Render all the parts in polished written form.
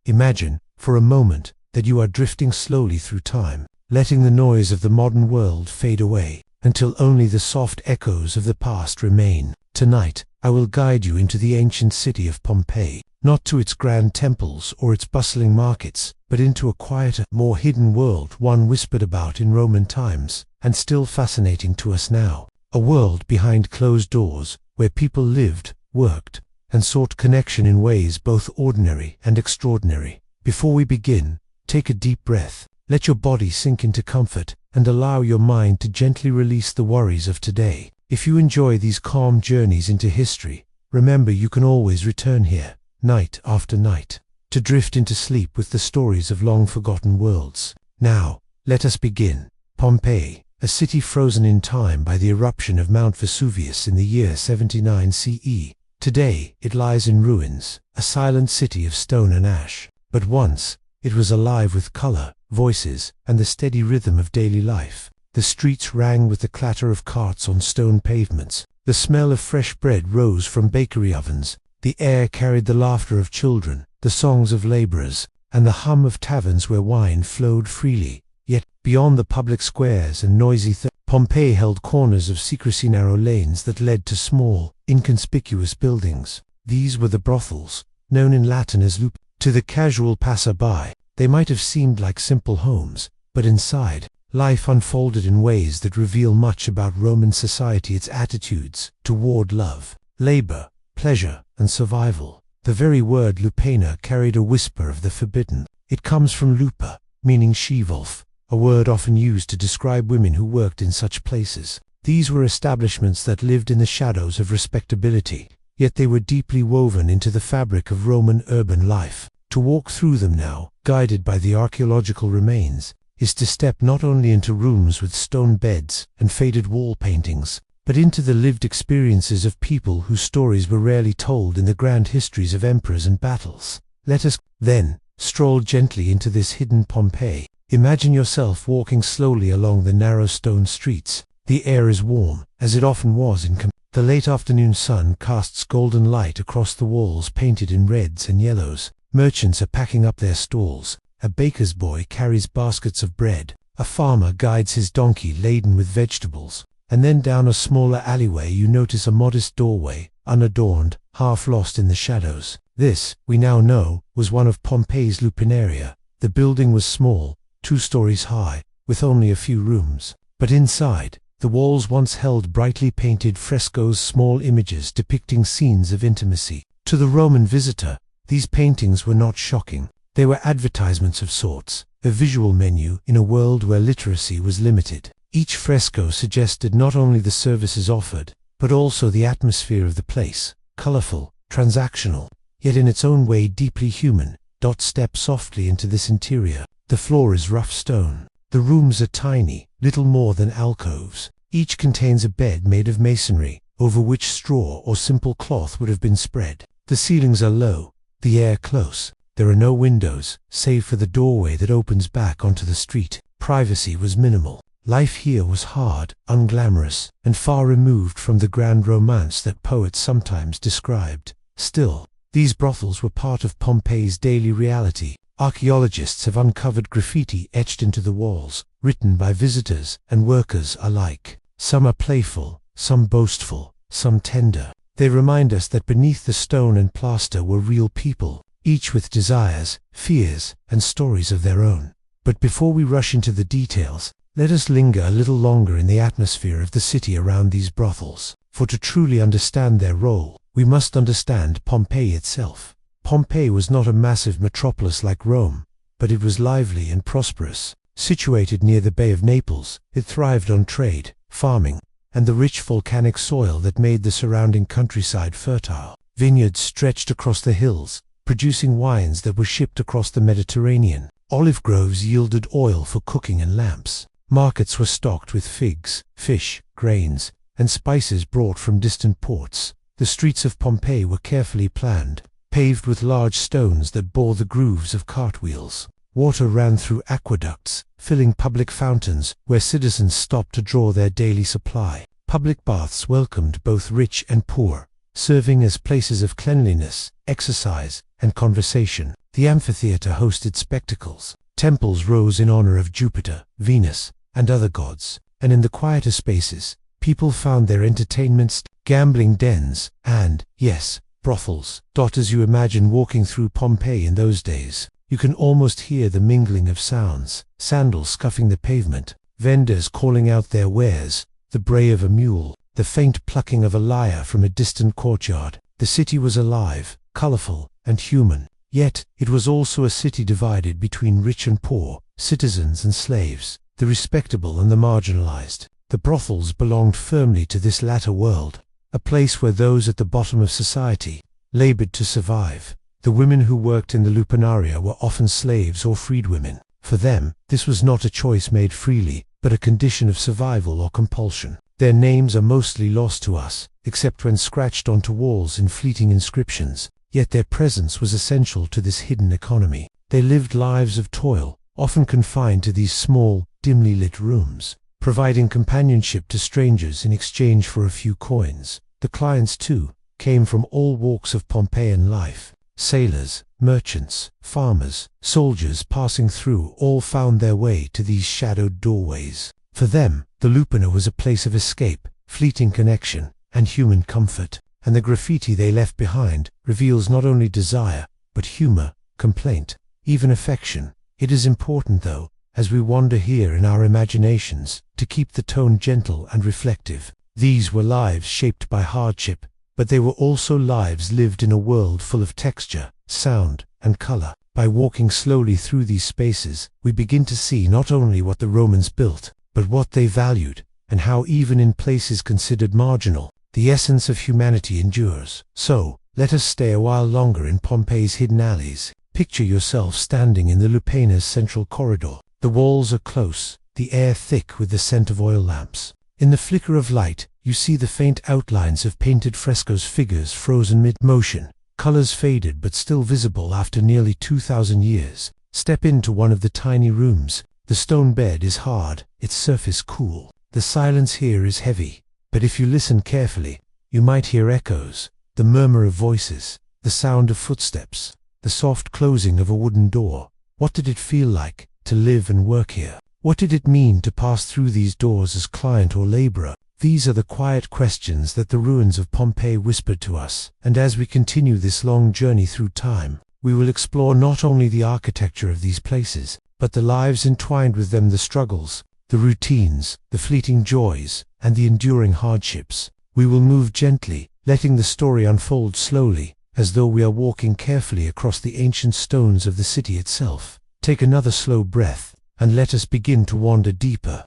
Imagine, for a moment, that you are drifting slowly through time, letting the noise of the modern world fade away, until only the soft echoes of the past remain. Tonight, I will guide you into the ancient city of Pompeii, not to its grand temples or its bustling markets, but into a quieter, more hidden world, one whispered about in Roman times, and still fascinating to us now. A world behind closed doors, where people lived, worked, and sought connection in ways both ordinary and extraordinary. Before we begin, take a deep breath, let your body sink into comfort, and allow your mind to gently release the worries of today. If you enjoy these calm journeys into history, remember you can always return here, night after night, to drift into sleep with the stories of long-forgotten worlds. Now, let us begin. Pompeii, a city frozen in time by the eruption of Mount Vesuvius in the year 79 CE. Today, it lies in ruins, a silent city of stone and ash. But once, it was alive with color, voices, and the steady rhythm of daily life. The streets rang with the clatter of carts on stone pavements. The smell of fresh bread rose from bakery ovens. The air carried the laughter of children, the songs of laborers, and the hum of taverns where wine flowed freely. Yet, beyond the public squares and noisy Pompeii held corners of secrecy, narrow lanes that led to small, inconspicuous buildings. These were the brothels, known in Latin as loop. To the casual passer-by, they might have seemed like simple homes, but inside, life unfolded in ways that reveal much about Roman society, its attitudes toward love, labor, pleasure, and survival. The very word lupana carried a whisper of the forbidden. It comes from lupa, meaning she-wolf, a word often used to describe women who worked in such places. These were establishments that lived in the shadows of respectability, yet they were deeply woven into the fabric of Roman urban life. To walk through them now, guided by the archaeological remains, is to step not only into rooms with stone beds and faded wall paintings, but into the lived experiences of people whose stories were rarely told in the grand histories of emperors and battles. Let us, then, stroll gently into this hidden Pompeii. Imagine yourself walking slowly along the narrow stone streets. The air is warm, as it often was in the late afternoon sun casts golden light across the walls painted in reds and yellows. Merchants are packing up their stalls. A baker's boy carries baskets of bread. A farmer guides his donkey laden with vegetables. And then down a smaller alleyway you notice a modest doorway, unadorned, half lost in the shadows. This, we now know, was one of Pompeii's lupinaria. The building was small, 2 stories high, with only a few rooms. But inside, the walls once held brightly painted frescoes, small images depicting scenes of intimacy. To the Roman visitor, these paintings were not shocking. They were advertisements of sorts, a visual menu in a world where literacy was limited. Each fresco suggested not only the services offered, but also the atmosphere of the place, colorful, transactional, yet in its own way deeply human. Step softly into this interior. The floor is rough stone. The rooms are tiny, little more than alcoves. Each contains a bed made of masonry, over which straw or simple cloth would have been spread. The ceilings are low, the air close. There are no windows, save for the doorway that opens back onto the street. Privacy was minimal. Life here was hard, unglamorous, and far removed from the grand romance that poets sometimes described. Still, these brothels were part of Pompeii's daily reality. Archaeologists have uncovered graffiti etched into the walls, written by visitors and workers alike. Some are playful, some boastful, some tender. They remind us that beneath the stone and plaster were real people, each with desires, fears, and stories of their own. But before we rush into the details, let us linger a little longer in the atmosphere of the city around these brothels. For to truly understand their role, we must understand Pompeii itself. Pompeii was not a massive metropolis like Rome, but it was lively and prosperous. Situated near the Bay of Naples, it thrived on trade, farming, and the rich volcanic soil that made the surrounding countryside fertile. Vineyards stretched across the hills, producing wines that were shipped across the Mediterranean. Olive groves yielded oil for cooking and lamps. Markets were stocked with figs, fish, grains, and spices brought from distant ports. The streets of Pompeii were carefully planned, paved with large stones that bore the grooves of cartwheels. Water ran through aqueducts, filling public fountains where citizens stopped to draw their daily supply. Public baths welcomed both rich and poor, serving as places of cleanliness, exercise, and conversation. The amphitheater hosted spectacles. Temples rose in honor of Jupiter, Venus, and other gods, and in the quieter spaces, people found their entertainments, gambling dens, and, yes, brothels. As you imagine walking through Pompeii in those days, you can almost hear the mingling of sounds: sandals scuffing the pavement, vendors calling out their wares, the bray of a mule, the faint plucking of a lyre from a distant courtyard. The city was alive, colorful, and human. Yet, it was also a city divided between rich and poor, citizens and slaves, the respectable and the marginalized. The brothels belonged firmly to this latter world, a place where those at the bottom of society labored to survive. The women who worked in the lupanaria were often slaves or freedwomen. For them, this was not a choice made freely, but a condition of survival or compulsion. Their names are mostly lost to us, except when scratched onto walls in fleeting inscriptions. Yet their presence was essential to this hidden economy. They lived lives of toil, often confined to these small, dimly lit rooms, providing companionship to strangers in exchange for a few coins. The clients, too, came from all walks of Pompeian life. Sailors, merchants, farmers, soldiers passing through all found their way to these shadowed doorways. For them, the Lupana was a place of escape, fleeting connection, and human comfort. And the graffiti they left behind reveals not only desire, but humor, complaint, even affection. It is important, though, as we wander here in our imaginations, to keep the tone gentle and reflective. These were lives shaped by hardship, but they were also lives lived in a world full of texture, sound, and color. By walking slowly through these spaces, we begin to see not only what the Romans built, but what they valued, and how even in places considered marginal, the essence of humanity endures. So, let us stay a while longer in Pompeii's hidden alleys. Picture yourself standing in the Lupana's central corridor. The walls are close, the air thick with the scent of oil lamps. In the flicker of light, you see the faint outlines of painted frescoes, figures frozen mid-motion, colors faded but still visible after nearly 2,000 years. Step into one of the tiny rooms. The stone bed is hard, its surface cool. The silence here is heavy, but if you listen carefully, you might hear echoes, the murmur of voices, the sound of footsteps, the soft closing of a wooden door. What did it feel like to live and work here? What did it mean to pass through these doors as client or laborer? These are the quiet questions that the ruins of Pompeii whispered to us, and as we continue this long journey through time, we will explore not only the architecture of these places, but the lives entwined with them, the struggles, the routines, the fleeting joys, and the enduring hardships. We will move gently, letting the story unfold slowly, as though we are walking carefully across the ancient stones of the city itself. Take another slow breath, and let us begin to wander deeper.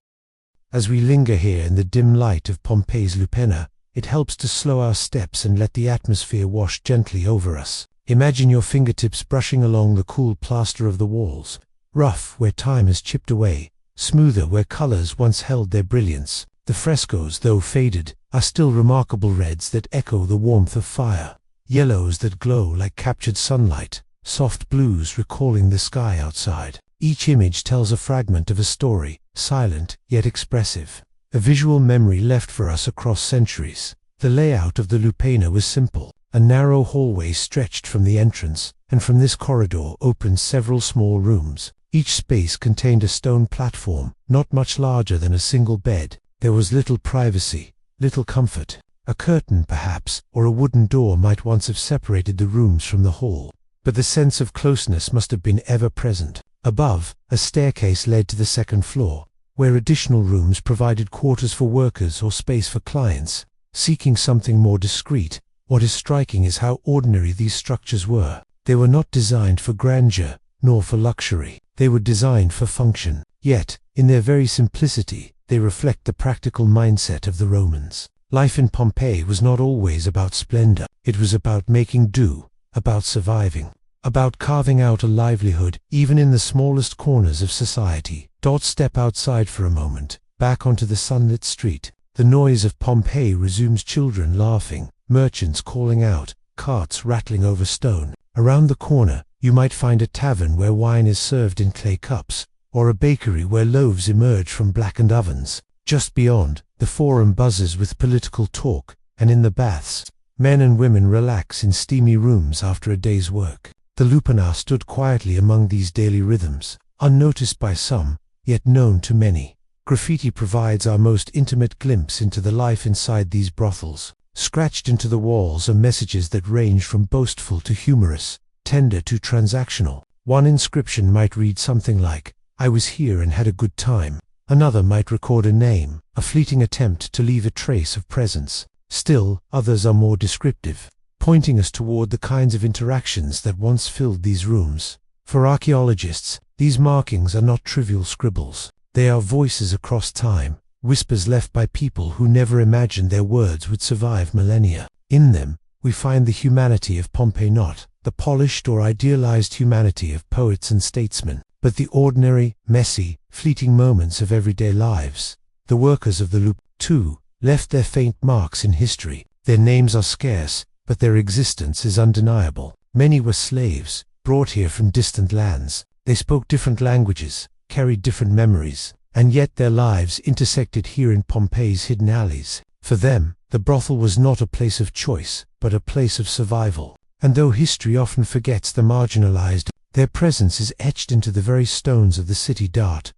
As we linger here in the dim light of Pompeii's Lupana, it helps to slow our steps and let the atmosphere wash gently over us. Imagine your fingertips brushing along the cool plaster of the walls, rough where time has chipped away, smoother where colors once held their brilliance. The frescoes, though faded, are still remarkable reds that echo the warmth of fire, yellows that glow like captured sunlight, soft blues recalling the sky outside. Each image tells a fragment of a story, silent yet expressive, a visual memory left for us across centuries. The layout of the Lupana was simple. A narrow hallway stretched from the entrance, and from this corridor opened several small rooms. Each space contained a stone platform, not much larger than a single bed. There was little privacy, little comfort. A curtain, perhaps, or a wooden door might once have separated the rooms from the hall, but the sense of closeness must have been ever present. Above, a staircase led to the second floor, where additional rooms provided quarters for workers or space for clients seeking something more discreet. What is striking is how ordinary these structures were. They were not designed for grandeur, nor for luxury. They were designed for function. Yet, in their very simplicity, they reflect the practical mindset of the Romans. Life in Pompeii was not always about splendor. It was about making do, about surviving, about carving out a livelihood, even in the smallest corners of society. Step outside for a moment, back onto the sunlit street. The noise of Pompeii resumes: children laughing, merchants calling out, carts rattling over stone. Around the corner, you might find a tavern where wine is served in clay cups, or a bakery where loaves emerge from blackened ovens. Just beyond, the forum buzzes with political talk, and in the baths, men and women relax in steamy rooms after a day's work. The lupanar stood quietly among these daily rhythms, unnoticed by some, yet known to many. Graffiti provides our most intimate glimpse into the life inside these brothels. Scratched into the walls are messages that range from boastful to humorous, tender to transactional. One inscription might read something like, "I was here and had a good time." Another might record a name, a fleeting attempt to leave a trace of presence. Still, others are more descriptive, pointing us toward the kinds of interactions that once filled these rooms. For archaeologists, these markings are not trivial scribbles. They are voices across time, whispers left by people who never imagined their words would survive millennia. In them, we find the humanity of Pompeii, not the polished or idealized humanity of poets and statesmen, but the ordinary, messy, fleeting moments of everyday lives. The workers of the loop, too, left their faint marks in history. Their names are scarce, but their existence is undeniable. Many were slaves, brought here from distant lands. They spoke different languages, carried different memories, and yet their lives intersected here in Pompeii's hidden alleys. For them, the brothel was not a place of choice, but a place of survival. And though history often forgets the marginalized, their presence is etched into the very stones of the city.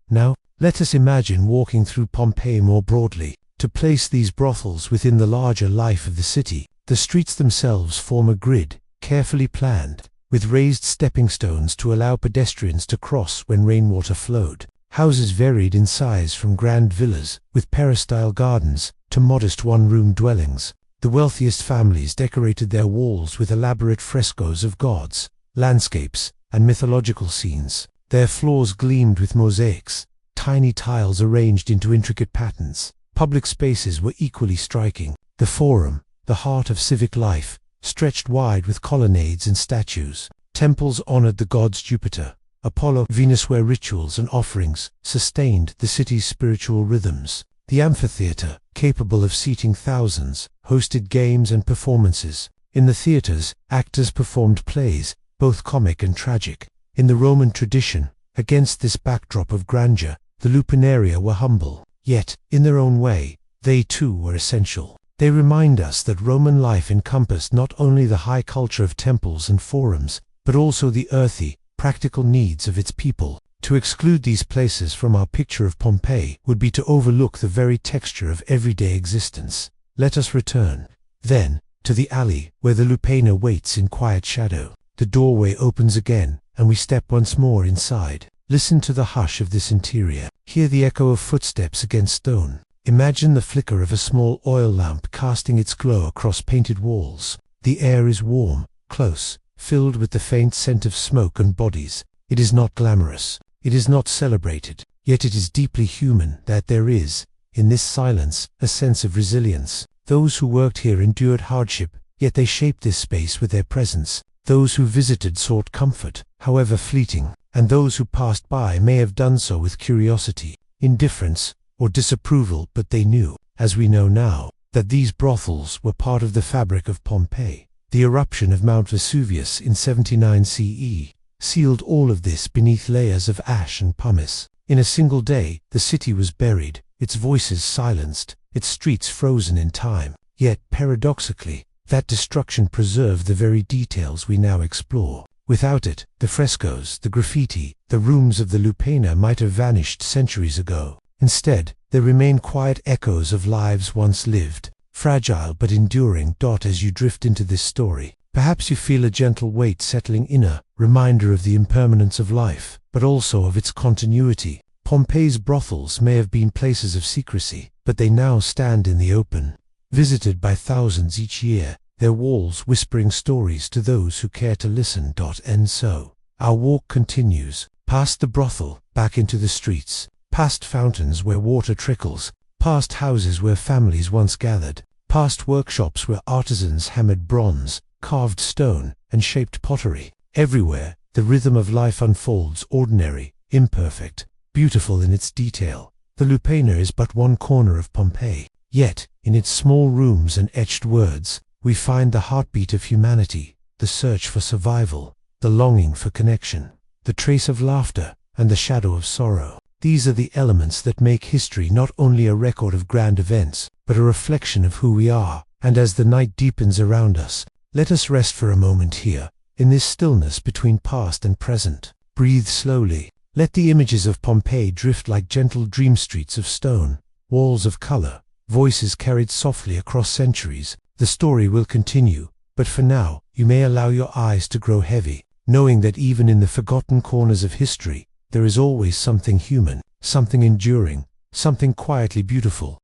Now, let us imagine walking through Pompeii more broadly. To place these brothels within the larger life of the city, the streets themselves form a grid, carefully planned, with raised stepping stones to allow pedestrians to cross when rainwater flowed. Houses varied in size from grand villas, with peristyle gardens, to modest one-room dwellings. The wealthiest families decorated their walls with elaborate frescoes of gods, landscapes, and mythological scenes. Their floors gleamed with mosaics, tiny tiles arranged into intricate patterns. Public spaces were equally striking. The Forum, the heart of civic life, stretched wide with colonnades and statues. Temples honored the gods Jupiter, Apollo, Venus, where rituals and offerings sustained the city's spiritual rhythms. The amphitheater, capable of seating thousands, hosted games and performances. In the theaters, actors performed plays, both comic and tragic. In the Roman tradition, against this backdrop of grandeur, the luparia were humble. Yet, in their own way, they too were essential. They remind us that Roman life encompassed not only the high culture of temples and forums, but also the earthy, practical needs of its people. To exclude these places from our picture of Pompeii would be to overlook the very texture of everyday existence. Let us return, then, to the alley where the lupanar waits in quiet shadow. The doorway opens again, and we step once more inside. Listen to the hush of this interior. Hear the echo of footsteps against stone. Imagine the flicker of a small oil lamp casting its glow across painted walls. The air is warm, close, filled with the faint scent of smoke and bodies. It is not glamorous. It is not celebrated. Yet it is deeply human that there is, in this silence, a sense of resilience. Those who worked here endured hardship, yet they shaped this space with their presence. Those who visited sought comfort, however fleeting, and those who passed by may have done so with curiosity, indifference, or disapproval, but they knew, as we know now, that these brothels were part of the fabric of Pompeii. The eruption of Mount Vesuvius in 79 CE sealed all of this beneath layers of ash and pumice. In a single day, the city was buried, its voices silenced, its streets frozen in time. Yet, paradoxically, that destruction preserved the very details we now explore. Without it, the frescoes, the graffiti, the rooms of the lupanar might have vanished centuries ago. Instead, there remain quiet echoes of lives once lived, fragile but enduring. As you drift into this story, perhaps you feel a gentle weight settling in, a reminder of the impermanence of life, but also of its continuity. Pompeii's brothels may have been places of secrecy, but they now stand in the open, visited by thousands each year, their walls whispering stories to those who care to listen. And so, our walk continues, past the brothel, back into the streets, past fountains where water trickles, past houses where families once gathered, past workshops where artisans hammered bronze, carved stone, and shaped pottery. Everywhere, the rhythm of life unfolds, ordinary, imperfect, beautiful in its detail. The lupanar is but one corner of Pompeii, yet, in its small rooms and etched words, we find the heartbeat of humanity, the search for survival, the longing for connection, the trace of laughter, and the shadow of sorrow. These are the elements that make history not only a record of grand events, but a reflection of who we are. And as the night deepens around us, let us rest for a moment here, in this stillness between past and present. Breathe slowly. Let the images of Pompeii drift like gentle dream streets of stone, walls of color, voices carried softly across centuries. The story will continue, but for now, you may allow your eyes to grow heavy, knowing that even in the forgotten corners of history, there is always something human, something enduring, something quietly beautiful.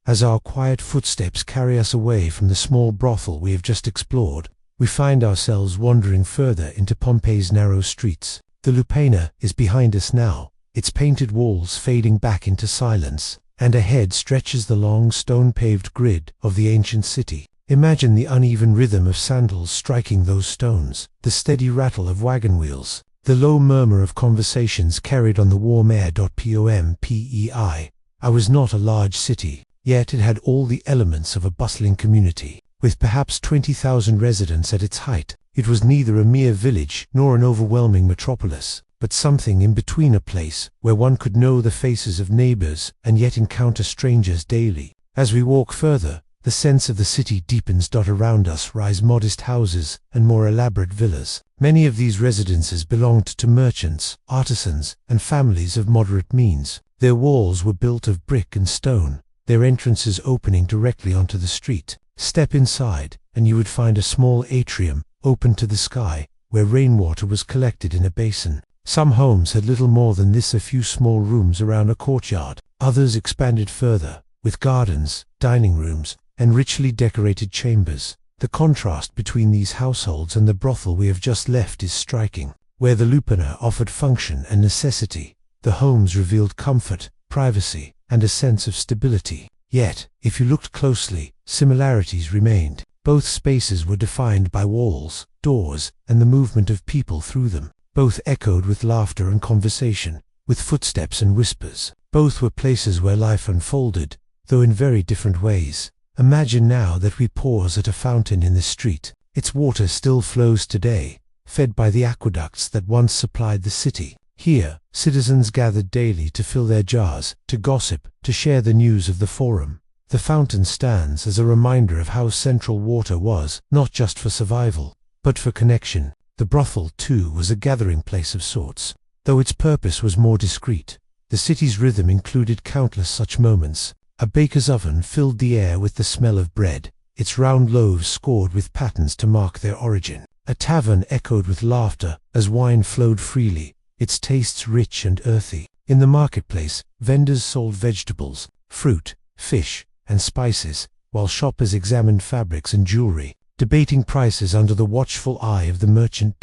As our quiet footsteps carry us away from the small brothel we have just explored, we find ourselves wandering further into Pompeii's narrow streets. The Lupana is behind us now, its painted walls fading back into silence, and ahead stretches the long stone-paved grid of the ancient city. Imagine the uneven rhythm of sandals striking those stones, the steady rattle of wagon wheels, the low murmur of conversations carried on the warm air. Pompeii. I was not a large city, yet it had all the elements of a bustling community. With perhaps 20,000 residents at its height, it was neither a mere village nor an overwhelming metropolis, but something in between, a place where one could know the faces of neighbors and yet encounter strangers daily. As we walk further, the sense of the city deepens. Around us rise modest houses and more elaborate villas. Many of these residences belonged to merchants, artisans, and families of moderate means. Their walls were built of brick and stone, their entrances opening directly onto the street. Step inside, and you would find a small atrium, open to the sky, where rainwater was collected in a basin. Some homes had little more than this, a few small rooms around a courtyard. Others expanded further, with gardens, dining rooms, and richly decorated chambers. The contrast between these households and the brothel we have just left is striking. Where the Lupana offered function and necessity, the homes revealed comfort, privacy, and a sense of stability. Yet, if you looked closely, similarities remained. Both spaces were defined by walls, doors, and the movement of people through them. Both echoed with laughter and conversation, with footsteps and whispers. Both were places where life unfolded, though in very different ways. Imagine now that we pause at a fountain in the street. Its water still flows today, fed by the aqueducts that once supplied the city. Here, citizens gathered daily to fill their jars, to gossip, to share the news of the forum. The fountain stands as a reminder of how central water was, not just for survival, but for connection. The brothel, too, was a gathering place of sorts, though its purpose was more discreet. The city's rhythm included countless such moments. A baker's oven filled the air with the smell of bread, its round loaves scored with patterns to mark their origin. A tavern echoed with laughter as wine flowed freely, its tastes rich and earthy. In the marketplace, vendors sold vegetables, fruit, fish, and spices, while shoppers examined fabrics and jewelry, debating prices under the watchful eye of the merchant.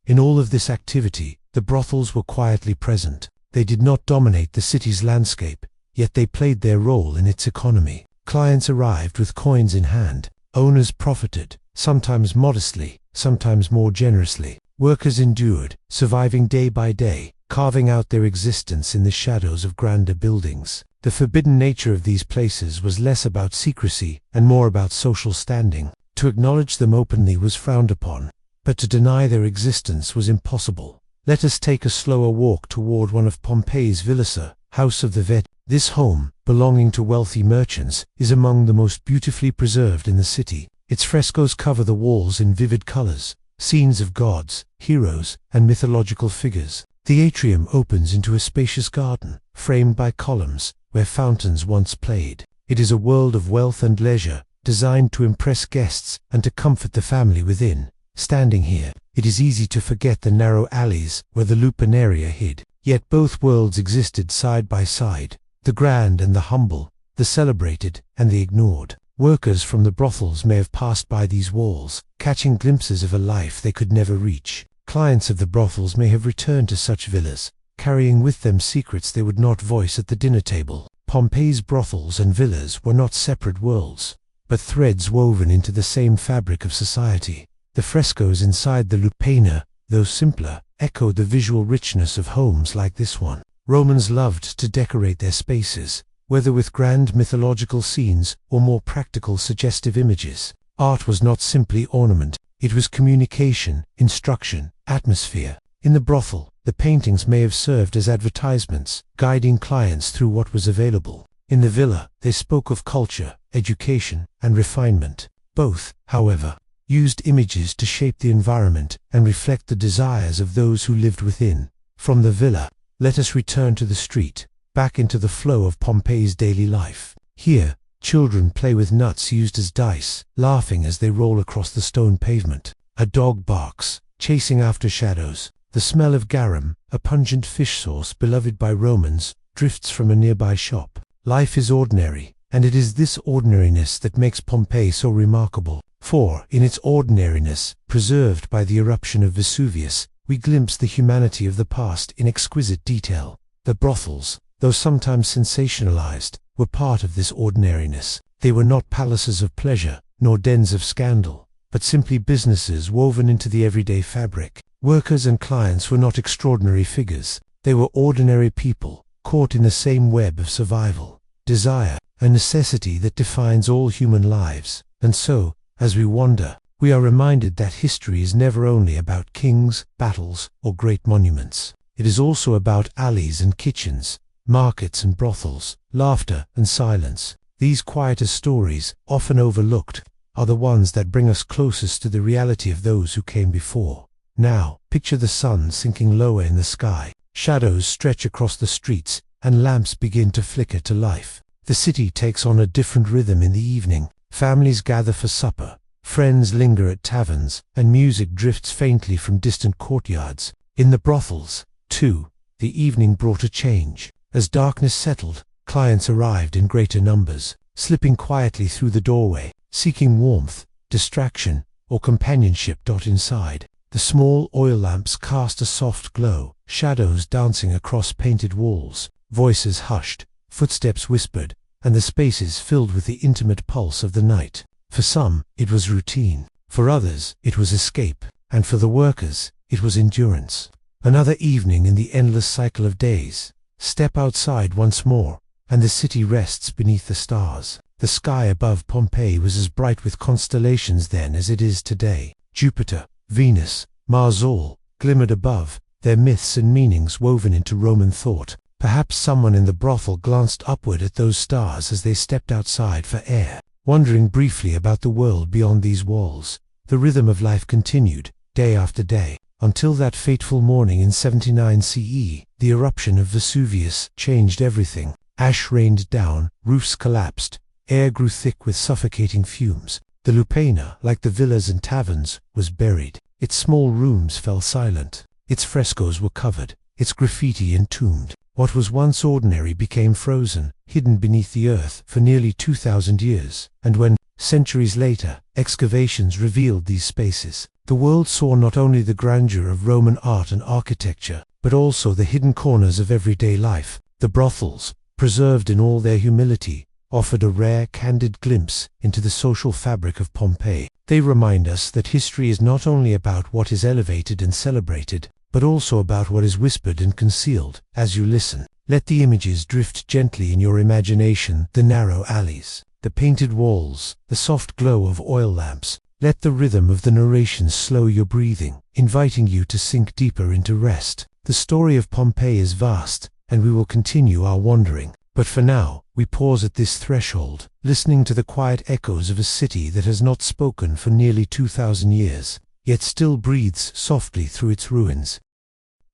In all of this activity, the brothels were quietly present. They did not dominate the city's landscape, yet they played their role in its economy. Clients arrived with coins in hand. Owners profited, sometimes modestly, sometimes more generously. Workers endured, surviving day by day, carving out their existence in the shadows of grander buildings. The forbidden nature of these places was less about secrecy and more about social standing. To acknowledge them openly was frowned upon, but to deny their existence was impossible. Let us take a slower walk toward one of Pompeii's villas, House of the Vet. This home, belonging to wealthy merchants, is among the most beautifully preserved in the city. Its frescoes cover the walls in vivid colors, scenes of gods, heroes, and mythological figures. The atrium opens into a spacious garden, framed by columns, where fountains once played. It is a world of wealth and leisure, designed to impress guests and to comfort the family within. Standing here, it is easy to forget the narrow alleys where the Lupanaria hid. Yet both worlds existed side by side, the grand and the humble, the celebrated and the ignored. Workers from the brothels may have passed by these walls, catching glimpses of a life they could never reach. Clients of the brothels may have returned to such villas, carrying with them secrets they would not voice at the dinner table. Pompeii's brothels and villas were not separate worlds, but threads woven into the same fabric of society. The frescoes inside the Lupana, though simpler, echoed the visual richness of homes like this one. Romans loved to decorate their spaces, whether with grand mythological scenes or more practical suggestive images. Art was not simply ornament, it was communication, instruction, atmosphere. In the brothel, the paintings may have served as advertisements, guiding clients through what was available. In the villa, they spoke of culture, education, and refinement. Both, however, used images to shape the environment and reflect the desires of those who lived within. From the villa, let us return to the street, back into the flow of Pompeii's daily life. Here, children play with nuts used as dice, laughing as they roll across the stone pavement. A dog barks, chasing after shadows. The smell of garum, a pungent fish sauce beloved by Romans, drifts from a nearby shop. Life is ordinary, and it is this ordinariness that makes Pompeii so remarkable. For, in its ordinariness, preserved by the eruption of Vesuvius, we glimpse the humanity of the past in exquisite detail. The brothels, though sometimes sensationalized, were part of this ordinariness. They were not palaces of pleasure, nor dens of scandal, but simply businesses woven into the everyday fabric. Workers and clients were not extraordinary figures. They were ordinary people, caught in the same web of survival, desire, and necessity that defines all human lives. And so, as we wander, we are reminded that history is never only about kings, battles, or great monuments. It is also about alleys and kitchens, markets and brothels, laughter and silence. These quieter stories, often overlooked, are the ones that bring us closest to the reality of those who came before. Now, picture the sun sinking lower in the sky. Shadows stretch across the streets, and lamps begin to flicker to life. The city takes on a different rhythm in the evening. Families gather for supper, friends linger at taverns, and music drifts faintly from distant courtyards. In the brothels, too, the evening brought a change. As darkness settled, clients arrived in greater numbers, slipping quietly through the doorway, seeking warmth, distraction, or companionship. Inside, the small oil lamps cast a soft glow, shadows dancing across painted walls, voices hushed, footsteps whispered, and the spaces filled with the intimate pulse of the night. For some, it was routine. For others, it was escape. And for the workers, it was endurance. Another evening in the endless cycle of days. Step outside once more, and the city rests beneath the stars. The sky above Pompeii was as bright with constellations then as it is today. Jupiter, Venus, Mars all glimmered above, their myths and meanings woven into Roman thought. Perhaps someone in the brothel glanced upward at those stars as they stepped outside for air, wondering briefly about the world beyond these walls. The rhythm of life continued, day after day, until that fateful morning in 79 CE, the eruption of Vesuvius changed everything. Ash rained down, roofs collapsed, air grew thick with suffocating fumes. The Lupana, like the villas and taverns, was buried. Its small rooms fell silent. Its frescoes were covered, its graffiti entombed. What was once ordinary became frozen, hidden beneath the earth for nearly 2,000 years. And when, centuries later, excavations revealed these spaces, the world saw not only the grandeur of Roman art and architecture, but also the hidden corners of everyday life. The brothels, preserved in all their humility, offered a rare, candid glimpse into the social fabric of Pompeii. They remind us that history is not only about what is elevated and celebrated, but also about what is whispered and concealed. As you listen, let the images drift gently in your imagination, the narrow alleys, the painted walls, the soft glow of oil lamps. Let the rhythm of the narration slow your breathing, inviting you to sink deeper into rest. The story of Pompeii is vast, and we will continue our wandering. But for now, we pause at this threshold, listening to the quiet echoes of a city that has not spoken for nearly 2,000 years, yet still breathes softly through its ruins.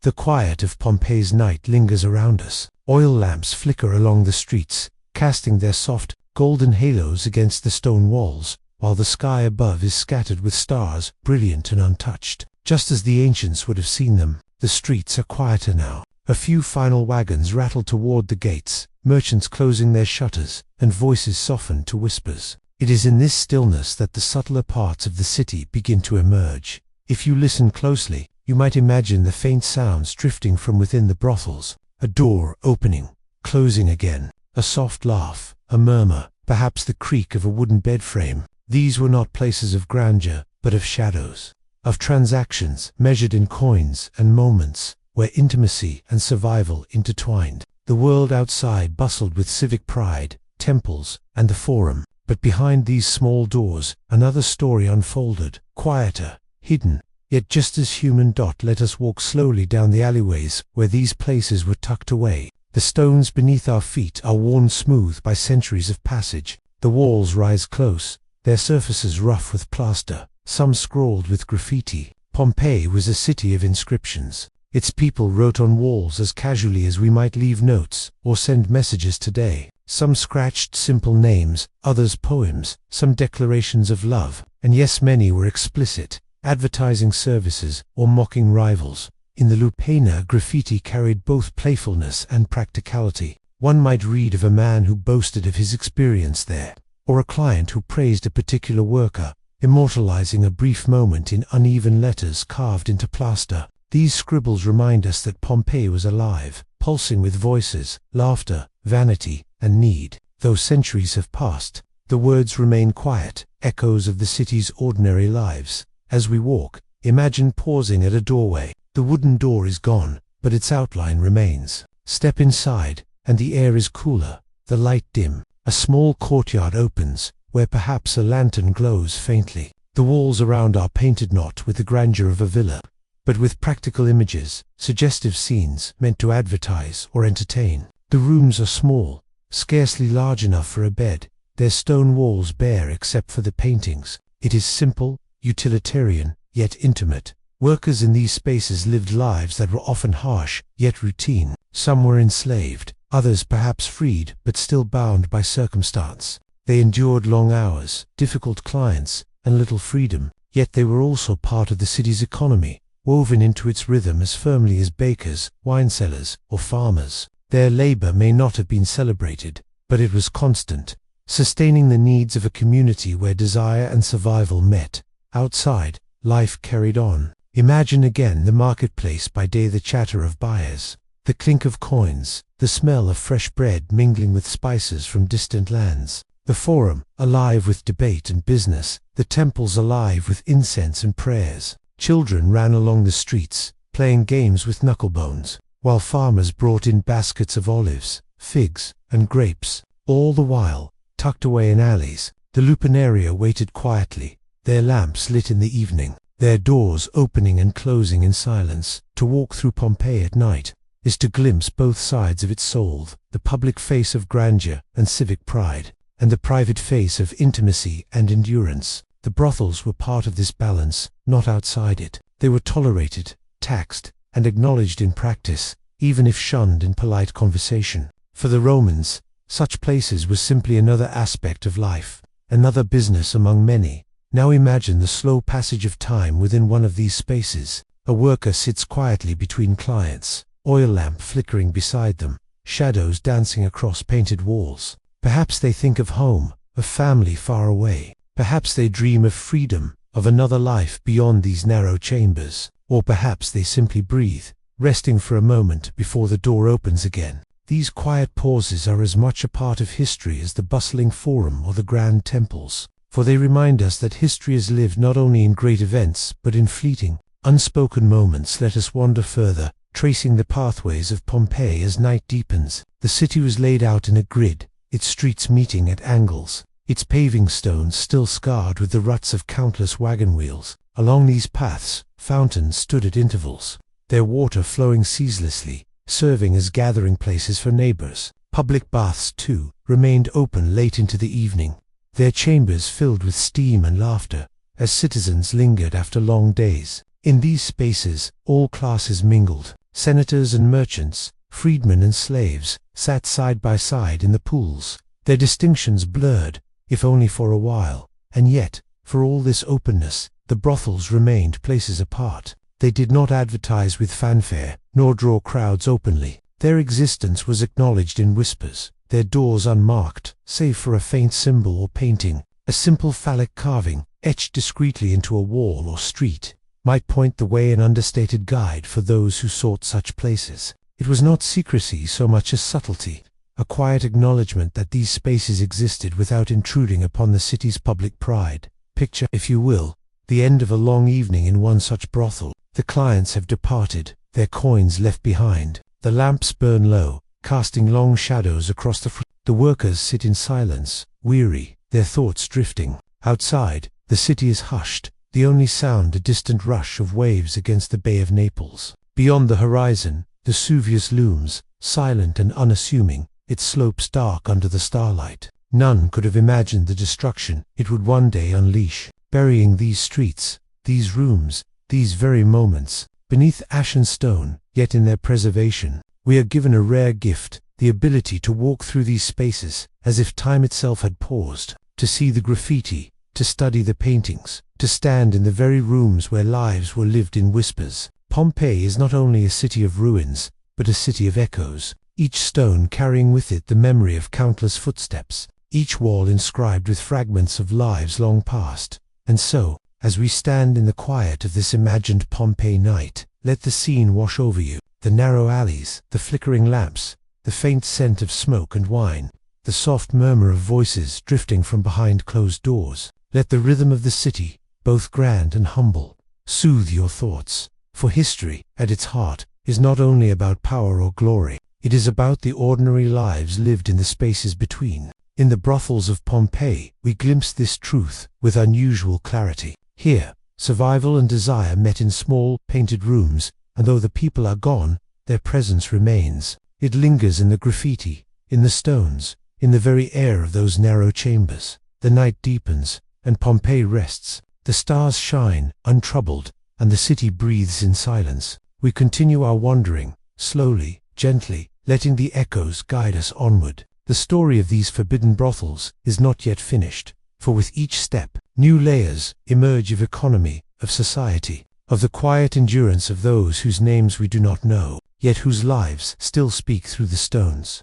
The quiet of Pompeii's night lingers around us. Oil lamps flicker along the streets, casting their soft, golden halos against the stone walls, while the sky above is scattered with stars, brilliant and untouched, just as the ancients would have seen them. The streets are quieter now. A few final wagons rattle toward the gates, merchants closing their shutters, and voices soften to whispers. It is in this stillness that the subtler parts of the city begin to emerge. If you listen closely, you might imagine the faint sounds drifting from within the brothels. A door opening, closing again, a soft laugh, a murmur, perhaps the creak of a wooden bed frame. These were not places of grandeur, but of shadows, of transactions measured in coins and moments, where intimacy and survival intertwined. The world outside bustled with civic pride, temples, and the forum. But behind these small doors, another story unfolded, quieter, hidden, yet just as human. Let us walk slowly down the alleyways where these places were tucked away. The stones beneath our feet are worn smooth by centuries of passage. The walls rise close, their surfaces rough with plaster, some scrawled with graffiti. Pompeii was a city of inscriptions. Its people wrote on walls as casually as we might leave notes or send messages today. Some scratched simple names, others poems, some declarations of love, and yes, many were explicit, advertising services or mocking rivals. In the Lupana, graffiti carried both playfulness and practicality. One might read of a man who boasted of his experience there, or a client who praised a particular worker, immortalizing a brief moment in uneven letters carved into plaster. These scribbles remind us that Pompeii was alive, pulsing with voices, laughter, vanity, and need. Though centuries have passed, the words remain quiet, echoes of the city's ordinary lives. As we walk, imagine pausing at a doorway. The wooden door is gone, but its outline remains. Step inside, and the air is cooler, the light dim. A small courtyard opens, where perhaps a lantern glows faintly. The walls around are painted not with the grandeur of a villa, but with practical images, suggestive scenes meant to advertise or entertain. The rooms are small, scarcely large enough for a bed, their stone walls bare except for the paintings. It is simple, utilitarian, yet intimate. Workers in these spaces lived lives that were often harsh, yet routine. Some were enslaved, others perhaps freed, but still bound by circumstance. They endured long hours, difficult clients, and little freedom, yet they were also part of the city's economy, woven into its rhythm as firmly as bakers, wine sellers, or farmers. Their labor may not have been celebrated, but it was constant, sustaining the needs of a community where desire and survival met. Outside, life carried on. Imagine again the marketplace by day, the chatter of buyers, the clink of coins, the smell of fresh bread mingling with spices from distant lands. The forum, alive with debate and business, the temples alive with incense and prayers. Children ran along the streets, playing games with knucklebones, while farmers brought in baskets of olives, figs, and grapes. All the while, tucked away in alleys, the Lupanaria waited quietly, their lamps lit in the evening, their doors opening and closing in silence. To walk through Pompeii at night is to glimpse both sides of its soul, the public face of grandeur and civic pride, and the private face of intimacy and endurance. The brothels were part of this balance, not outside it. They were tolerated, taxed, and acknowledged in practice, even if shunned in polite conversation. For the Romans, such places were simply another aspect of life, another business among many. Now imagine the slow passage of time within one of these spaces. A worker sits quietly between clients, oil lamp flickering beside them, shadows dancing across painted walls. Perhaps they think of home, of family far away. Perhaps they dream of freedom, of another life beyond these narrow chambers. Or perhaps they simply breathe, resting for a moment before the door opens again. These quiet pauses are as much a part of history as the bustling forum or the grand temples, for they remind us that history is lived not only in great events, but in fleeting, unspoken moments. Let us wander further, tracing the pathways of Pompeii as night deepens. The city was laid out in a grid, its streets meeting at angles, its paving stones still scarred with the ruts of countless wagon wheels. Along these paths, fountains stood at intervals, their water flowing ceaselessly, serving as gathering places for neighbors. Public baths, too, remained open late into the evening, their chambers filled with steam and laughter, as citizens lingered after long days. In these spaces, all classes mingled. Senators and merchants, freedmen and slaves, sat side by side in the pools, their distinctions blurred, if only for a while. And yet, for all this openness, the brothels remained places apart. They did not advertise with fanfare, nor draw crowds openly. Their existence was acknowledged in whispers, their doors unmarked, save for a faint symbol or painting. A simple phallic carving, etched discreetly into a wall or street, might point the way, an understated guide for those who sought such places. It was not secrecy so much as subtlety, a quiet acknowledgement that these spaces existed without intruding upon the city's public pride. Picture, if you will, the end of a long evening in one such brothel. The clients have departed, their coins left behind. The lamps burn low, casting long shadows across the front. The workers sit in silence, weary, their thoughts drifting. Outside, the city is hushed, the only sound a distant rush of waves against the Bay of Naples. Beyond the horizon, Vesuvius looms, silent and unassuming, its slopes dark under the starlight. None could have imagined the destruction it would one day unleash. burying these streets, these rooms, these very moments, beneath ashen stone. Yet in their preservation, we are given a rare gift, the ability to walk through these spaces, as if time itself had paused, to see the graffiti, to study the paintings, to stand in the very rooms where lives were lived in whispers. Pompeii is not only a city of ruins, but a city of echoes, each stone carrying with it the memory of countless footsteps, each wall inscribed with fragments of lives long past. And so, as we stand in the quiet of this imagined Pompeii night, let the scene wash over you, the narrow alleys, the flickering lamps, the faint scent of smoke and wine, the soft murmur of voices drifting from behind closed doors. Let the rhythm of the city, both grand and humble, soothe your thoughts. For history, at its heart, is not only about power or glory, it is about the ordinary lives lived in the spaces between. In the brothels of Pompeii, we glimpse this truth with unusual clarity. Here, survival and desire met in small, painted rooms, and though the people are gone, their presence remains. It lingers in the graffiti, in the stones, in the very air of those narrow chambers. The night deepens, and Pompeii rests. The stars shine, untroubled, and the city breathes in silence. We continue our wandering, slowly, gently, letting the echoes guide us onward. The story of these forbidden brothels is not yet finished, for with each step, new layers emerge of economy, of society, of the quiet endurance of those whose names we do not know, yet whose lives still speak through the stones.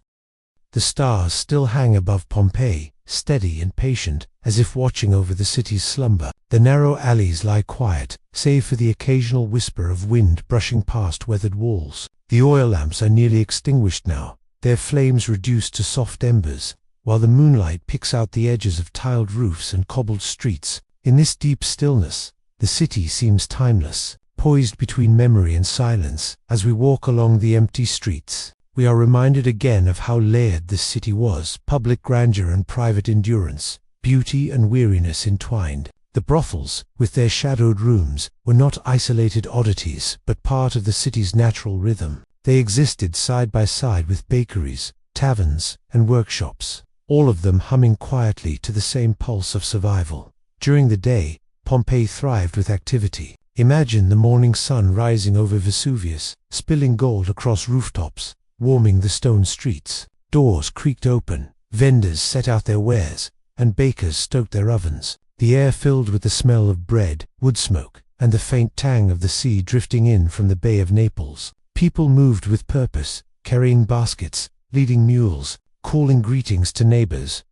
The stars still hang above Pompeii, steady and patient, as if watching over the city's slumber. The narrow alleys lie quiet, save for the occasional whisper of wind brushing past weathered walls. The oil lamps are nearly extinguished now, their flames reduced to soft embers, while the moonlight picks out the edges of tiled roofs and cobbled streets. In this deep stillness, the city seems timeless, poised between memory and silence. As we walk along the empty streets, we are reminded again of how layered this city was, public grandeur and private endurance, beauty and weariness entwined. The brothels, with their shadowed rooms, were not isolated oddities, but part of the city's natural rhythm. They existed side by side with bakeries, taverns, and workshops, all of them humming quietly to the same pulse of survival. During the day, Pompeii thrived with activity. Imagine the morning sun rising over Vesuvius, spilling gold across rooftops, warming the stone streets. Doors creaked open, vendors set out their wares, and bakers stoked their ovens. The air filled with the smell of bread, wood smoke, and the faint tang of the sea drifting in from the Bay of Naples. People moved with purpose, carrying baskets, leading mules, calling greetings to neighbors.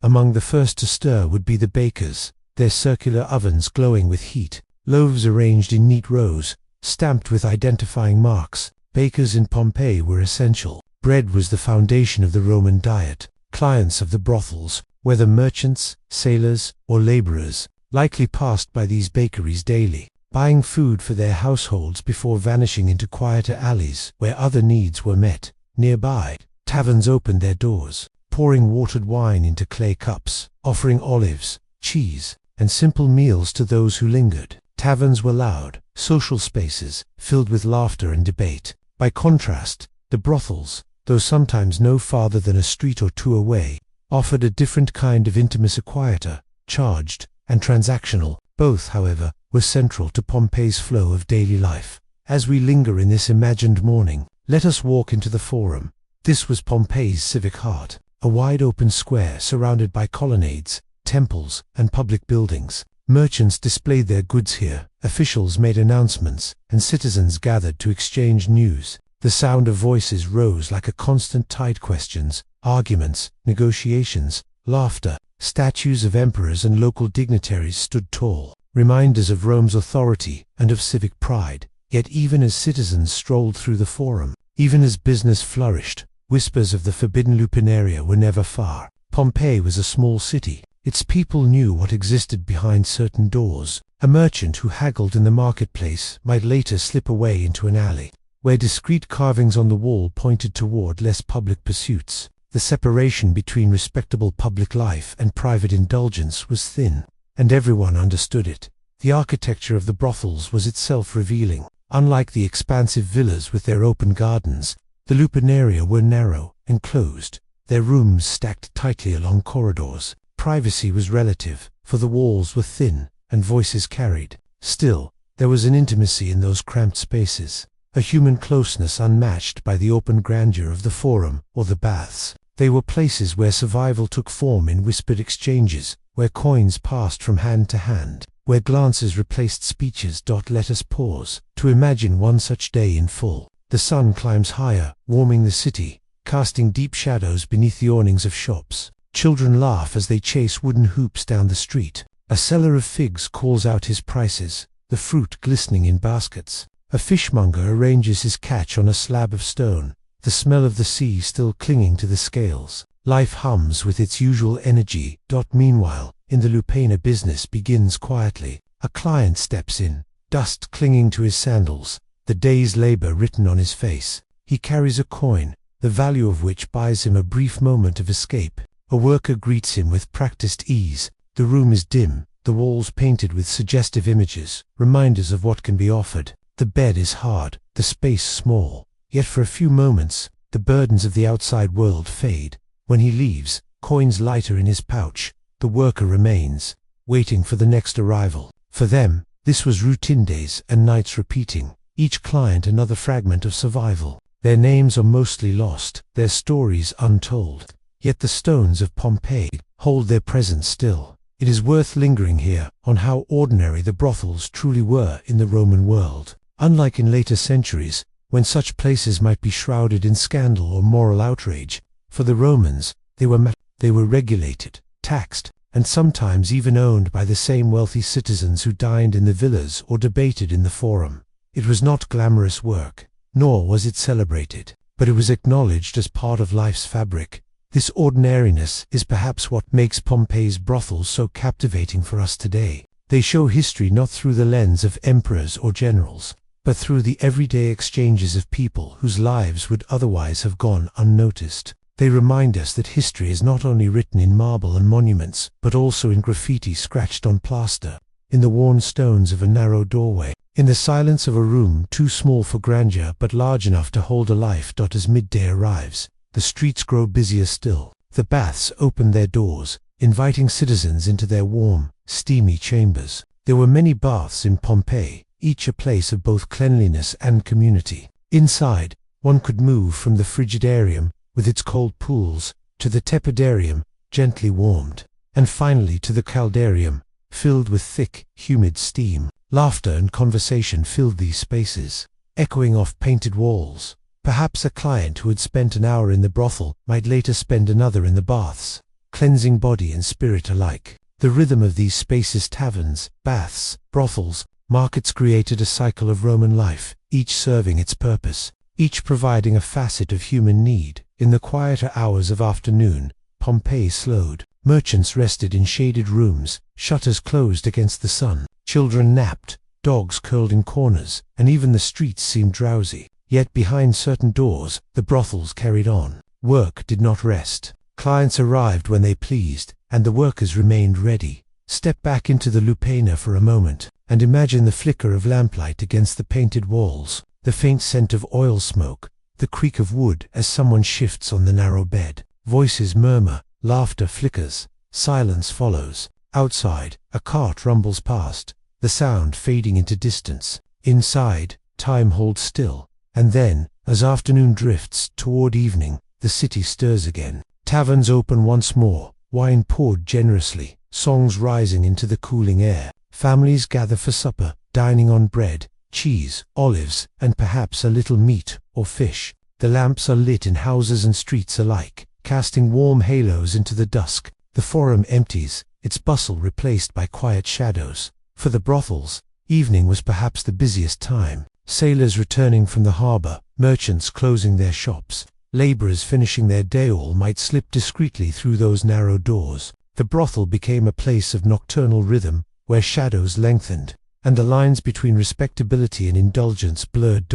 Among the first to stir would be the bakers, their circular ovens glowing with heat, loaves arranged in neat rows, stamped with identifying marks. Bakers in Pompeii were essential. Bread was the foundation of the Roman diet. Clients of the brothels, whether merchants, sailors, or laborers, likely passed by these bakeries daily, buying food for their households before vanishing into quieter alleys where other needs were met. Nearby, taverns opened their doors, pouring watered wine into clay cups, offering olives, cheese, and simple meals to those who lingered. Taverns were loud, social spaces, filled with laughter and debate. By contrast, the brothels, though sometimes no farther than a street or two away, offered a different kind of intimacy, quieter, charged, and transactional. Both, however, were central to Pompeii's flow of daily life. As we linger in this imagined morning, let us walk into the Forum. This was Pompeii's civic heart, a wide open square surrounded by colonnades, temples, and public buildings. Merchants displayed their goods here, officials made announcements, and citizens gathered to exchange news. The sound of voices rose like a constant tide: questions, arguments, negotiations, laughter. Statues of emperors and local dignitaries stood tall, reminders of Rome's authority and of civic pride. Yet even as citizens strolled through the Forum, even as business flourished, whispers of the forbidden Lupinaria were never far. Pompeii was a small city. Its people knew what existed behind certain doors. A merchant who haggled in the marketplace might later slip away into an alley, where discreet carvings on the wall pointed toward less public pursuits. The separation between respectable public life and private indulgence was thin, and everyone understood it. The architecture of the brothels was itself revealing. Unlike the expansive villas with their open gardens, the Lupinaria were narrow, enclosed, their rooms stacked tightly along corridors. Privacy was relative, for the walls were thin, and voices carried. Still, there was an intimacy in those cramped spaces, a human closeness unmatched by the open grandeur of the Forum or the Baths. They were places where survival took form in whispered exchanges, where coins passed from hand to hand, where glances replaced speeches. Let us pause to imagine one such day in full. The sun climbs higher, warming the city, casting deep shadows beneath the awnings of shops. Children laugh as they chase wooden hoops down the street. A seller of figs calls out his prices, the fruit glistening in baskets. A fishmonger arranges his catch on a slab of stone, the smell of the sea still clinging to the scales. Life hums with its usual energy. Meanwhile, in the Lupaina business begins quietly. A client steps in, dust clinging to his sandals, the day's labor written on his face. He carries a coin, the value of which buys him a brief moment of escape. A worker greets him with practiced ease. The room is dim, the walls painted with suggestive images, reminders of what can be offered. The bed is hard, the space small. Yet for a few moments, the burdens of the outside world fade. When he leaves, coins lighter in his pouch, the worker remains, waiting for the next arrival. For them, this was routine days and nights repeating, each client another fragment of survival. Their names are mostly lost, their stories untold. Yet the stones of Pompeii hold their presence still. It is worth lingering here on how ordinary the brothels truly were in the Roman world. Unlike in later centuries, when such places might be shrouded in scandal or moral outrage, for the Romans, they were regulated, taxed, and sometimes even owned by the same wealthy citizens who dined in the villas or debated in the Forum. It was not glamorous work, nor was it celebrated, but it was acknowledged as part of life's fabric. This ordinariness is perhaps what makes Pompeii's brothels so captivating for us today. They show history not through the lens of emperors or generals, but through the everyday exchanges of people whose lives would otherwise have gone unnoticed. They remind us that history is not only written in marble and monuments, but also in graffiti scratched on plaster, in the worn stones of a narrow doorway, in the silence of a room too small for grandeur but large enough to hold a life. As midday arrives, the streets grow busier still. The baths open their doors, inviting citizens into their warm, steamy chambers. There were many baths in Pompeii, each a place of both cleanliness and community. Inside, one could move from the frigidarium, with its cold pools, to the tepidarium, gently warmed, and finally to the caldarium, filled with thick, humid steam. Laughter and conversation filled these spaces, echoing off painted walls. Perhaps a client who had spent an hour in the brothel might later spend another in the baths, cleansing body and spirit alike. The rhythm of these spaces, taverns, baths, brothels, markets, created a cycle of Roman life, each serving its purpose, each providing a facet of human need. In the quieter hours of afternoon, Pompeii slowed. Merchants rested in shaded rooms, shutters closed against the sun. Children napped, dogs curled in corners, and even the streets seemed drowsy. Yet behind certain doors, the brothels carried on. Work did not rest. Clients arrived when they pleased, and the workers remained ready. Step back into the Lupaina for a moment, and imagine the flicker of lamplight against the painted walls, the faint scent of oil smoke, the creak of wood as someone shifts on the narrow bed. Voices murmur, laughter flickers, silence follows. Outside, a cart rumbles past, the sound fading into distance. Inside, time holds still, and then, as afternoon drifts toward evening, the city stirs again. Taverns open once more, wine poured generously, songs rising into the cooling air. Families gather for supper, dining on bread, cheese, olives, and perhaps a little meat or fish. The lamps are lit in houses and streets alike, casting warm halos into the dusk. The Forum empties, its bustle replaced by quiet shadows. For the brothels, evening was perhaps the busiest time. Sailors returning from the harbor, merchants closing their shops, laborers finishing their day, all might slip discreetly through those narrow doors. The brothel became a place of nocturnal rhythm, where shadows lengthened, and the lines between respectability and indulgence blurred.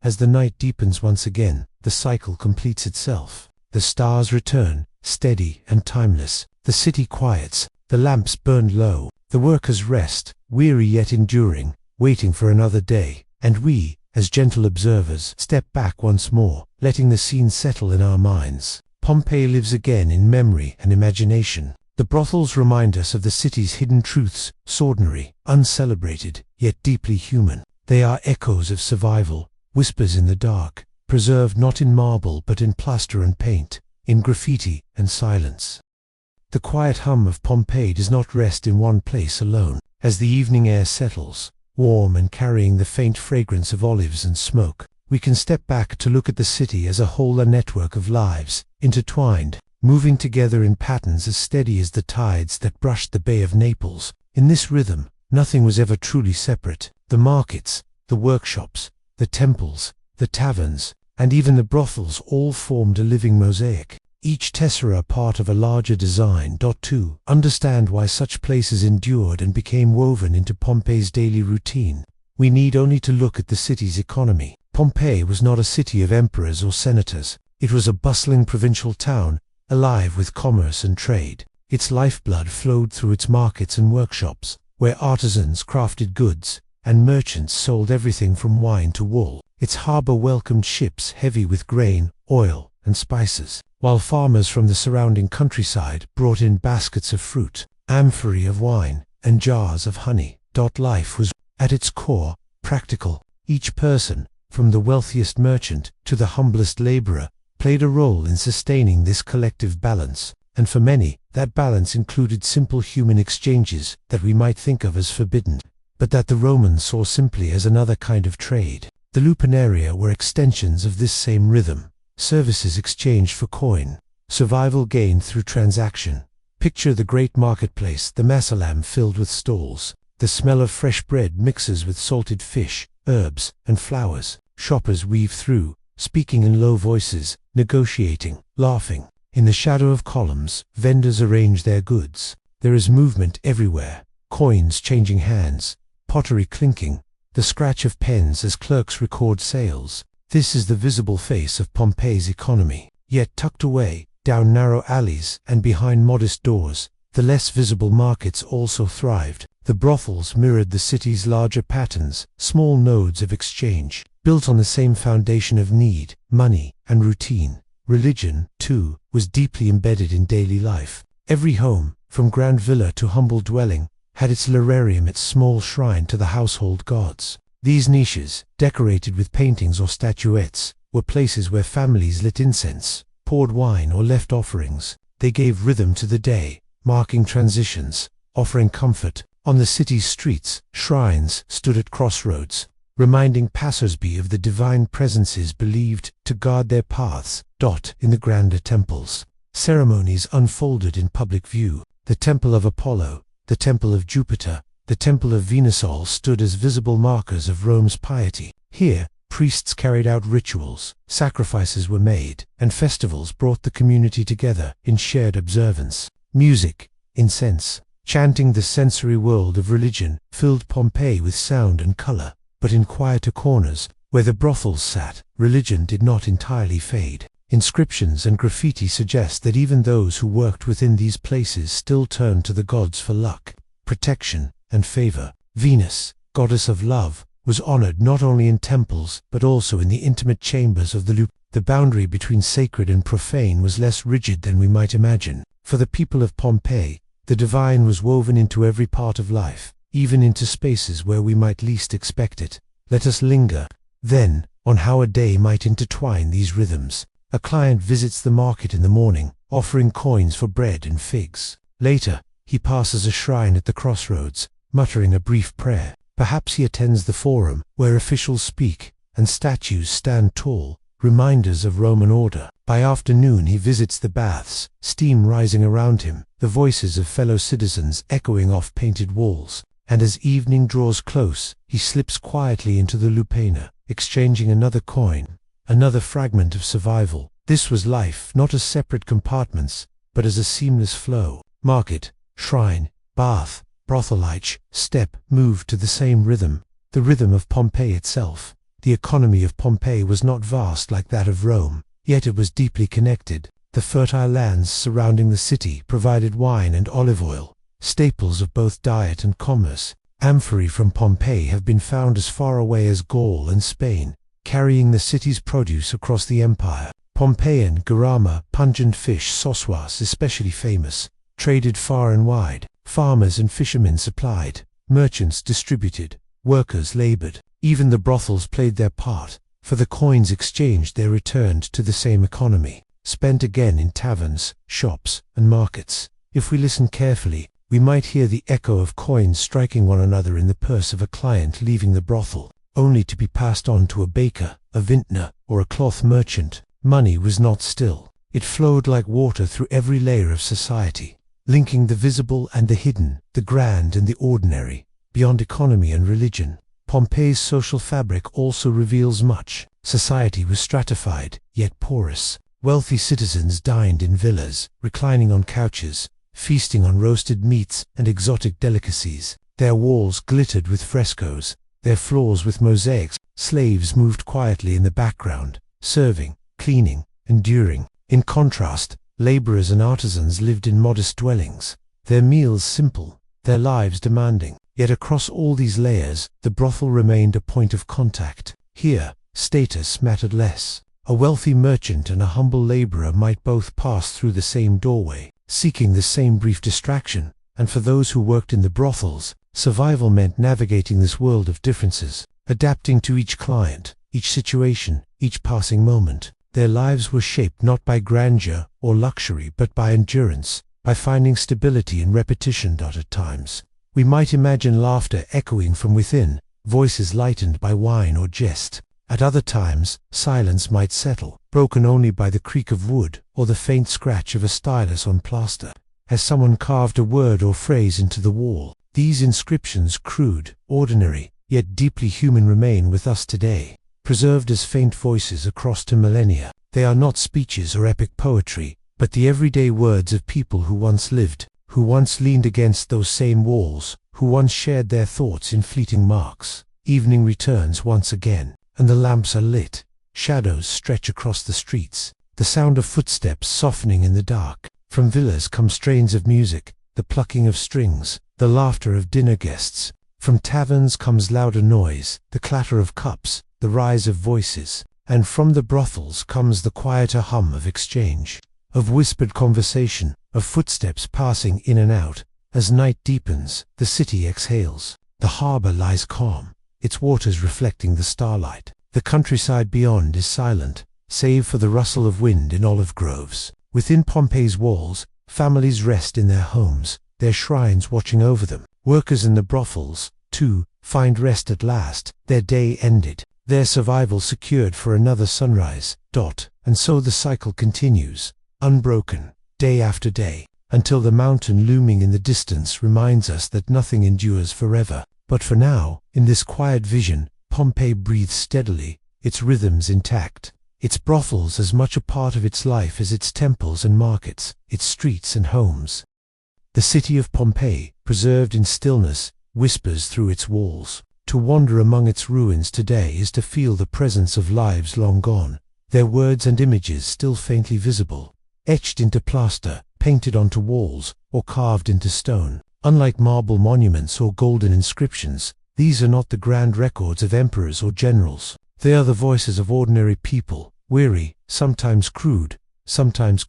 As the night deepens once again, the cycle completes itself. The stars return, steady and timeless. The city quiets, the lamps burned low. The workers rest, weary yet enduring, waiting for another day. And we, as gentle observers, step back once more, letting the scene settle in our minds. Pompeii lives again in memory and imagination. The brothels remind us of the city's hidden truths, ordinary, uncelebrated, yet deeply human. They are echoes of survival, whispers in the dark, preserved not in marble but in plaster and paint, in graffiti and silence. The quiet hum of Pompeii does not rest in one place alone. As the evening air settles, warm and carrying the faint fragrance of olives and smoke, we can step back to look at the city as a whole, a network of lives, intertwined, moving together in patterns as steady as the tides that brushed the Bay of Naples. In this rhythm, nothing was ever truly separate. The markets, the workshops, the temples, the taverns, and even the brothels all formed a living mosaic, each tessera part of a larger design. To understand why such places endured and became woven into Pompeii's daily routine, we need only to look at the city's economy. Pompeii was not a city of emperors or senators. It was a bustling provincial town, alive with commerce and trade. Its lifeblood flowed through its markets and workshops, where artisans crafted goods, and merchants sold everything from wine to wool. Its harbor welcomed ships heavy with grain, oil, and spices, while farmers from the surrounding countryside brought in baskets of fruit, amphorae of wine, and jars of honey. Life was, at its core, practical. Each person, from the wealthiest merchant to the humblest laborer, played a role in sustaining this collective balance, and for many, that balance included simple human exchanges that we might think of as forbidden, but that the Romans saw simply as another kind of trade. The lupanaria were extensions of this same rhythm, services exchanged for coin, survival gained through transaction. Picture the great marketplace, the masalam filled with stalls. The smell of fresh bread mixes with salted fish, herbs, and flowers. Shoppers weave through, speaking in low voices, negotiating, laughing. In the shadow of columns, vendors arrange their goods. There is movement everywhere, coins changing hands, pottery clinking, the scratch of pens as clerks record sales. This is the visible face of Pompeii's economy. Yet tucked away, down narrow alleys and behind modest doors, the less visible markets also thrived. The brothels mirrored the city's larger patterns, small nodes of exchange, built on the same foundation of need, money, and routine. Religion, too, was deeply embedded in daily life. Every home, from grand villa to humble dwelling, had its lararium, its small shrine to the household gods. These niches, decorated with paintings or statuettes, were places where families lit incense, poured wine, or left offerings. They gave rhythm to the day, marking transitions, offering comfort. On the city's streets, shrines stood at crossroads, reminding passers-by of the divine presences believed to guard their paths. In the grander temples, ceremonies unfolded in public view. The Temple of Apollo, the Temple of Jupiter, the Temple of Venus all stood as visible markers of Rome's piety. Here, priests carried out rituals, sacrifices were made, and festivals brought the community together in shared observance. Music, incense, chanting the sensory world of religion, filled Pompeii with sound and color. But in quieter corners, where the brothels sat, religion did not entirely fade. Inscriptions and graffiti suggest that even those who worked within these places still turned to the gods for luck, protection, and favor. Venus, goddess of love, was honored not only in temples but also in the intimate chambers of the loop. The boundary between sacred and profane was less rigid than we might imagine. For the people of Pompeii, the divine was woven into every part of life, even into spaces where we might least expect it. Let us linger, then, on how a day might intertwine these rhythms. A client visits the market in the morning, offering coins for bread and figs. Later, he passes a shrine at the crossroads, muttering a brief prayer. Perhaps he attends the forum, where officials speak, and statues stand tall, reminders of Roman order. By afternoon he visits the baths, steam rising around him, the voices of fellow citizens echoing off painted walls. And as evening draws close, he slips quietly into the Lupana, exchanging another coin, another fragment of survival. This was life, not as separate compartments, but as a seamless flow. Market, shrine, bath, brothelite, step moved to the same rhythm, the rhythm of Pompeii itself. The economy of Pompeii was not vast like that of Rome, yet it was deeply connected. The fertile lands surrounding the city provided wine and olive oil, staples of both diet and commerce. Amphorae from Pompeii have been found as far away as Gaul and Spain, carrying the city's produce across the empire. Pompeian garama, pungent fish, sauce was especially famous, traded far and wide. Farmers and fishermen supplied, merchants distributed, workers labored. Even the brothels played their part. For the coins exchanged they returned to the same economy, spent again in taverns, shops, and markets. If we listen carefully, we might hear the echo of coins striking one another in the purse of a client leaving the brothel, only to be passed on to a baker, a vintner, or a cloth merchant. Money was not still. It flowed like water through every layer of society, linking the visible and the hidden, the grand and the ordinary, beyond economy and religion. Pompeii's social fabric also reveals much. Society was stratified, yet porous. Wealthy citizens dined in villas, reclining on couches, feasting on roasted meats and exotic delicacies. Their walls glittered with frescoes, their floors with mosaics. Slaves moved quietly in the background, serving, cleaning, enduring. In contrast, laborers and artisans lived in modest dwellings, their meals simple, their lives demanding. Yet across all these layers, the brothel remained a point of contact. Here, status mattered less. A wealthy merchant and a humble laborer might both pass through the same doorway, seeking the same brief distraction. And for those who worked in the brothels, survival meant navigating this world of differences, adapting to each client, each situation, each passing moment. Their lives were shaped not by grandeur or luxury but by endurance, by finding stability in repetition. At times, we might imagine laughter echoing from within, voices lightened by wine or jest. At other times, silence might settle, broken only by the creak of wood or the faint scratch of a stylus on plaster, as someone carved a word or phrase into the wall. These inscriptions, crude, ordinary, yet deeply human, remain with us today, preserved as faint voices across two millennia. They are not speeches or epic poetry, but the everyday words of people who once lived, who once leaned against those same walls, who once shared their thoughts in fleeting marks. Evening returns once again, and the lamps are lit. Shadows stretch across the streets, the sound of footsteps softening in the dark. From villas come strains of music, the plucking of strings, the laughter of dinner guests. From taverns comes louder noise, the clatter of cups, the rise of voices. And from the brothels comes the quieter hum of exchange, of whispered conversation, of footsteps passing in and out. As night deepens, the city exhales. The harbor lies calm, its waters reflecting the starlight. The countryside beyond is silent, save for the rustle of wind in olive groves. Within Pompeii's walls, families rest in their homes, their shrines watching over them. Workers in the brothels, too, find rest at last, their day ended, their survival secured for another sunrise. And so the cycle continues, unbroken, day after day, until the mountain looming in the distance reminds us that nothing endures forever. But for now, in this quiet vision, Pompeii breathes steadily, its rhythms intact, its brothels as much a part of its life as its temples and markets, its streets and homes. The city of Pompeii, preserved in stillness, whispers through its walls. To wander among its ruins today is to feel the presence of lives long gone, their words and images still faintly visible, etched into plaster, painted onto walls, or carved into stone. Unlike marble monuments or golden inscriptions, these are not the grand records of emperors or generals. They are the voices of ordinary people, weary, sometimes crude, sometimes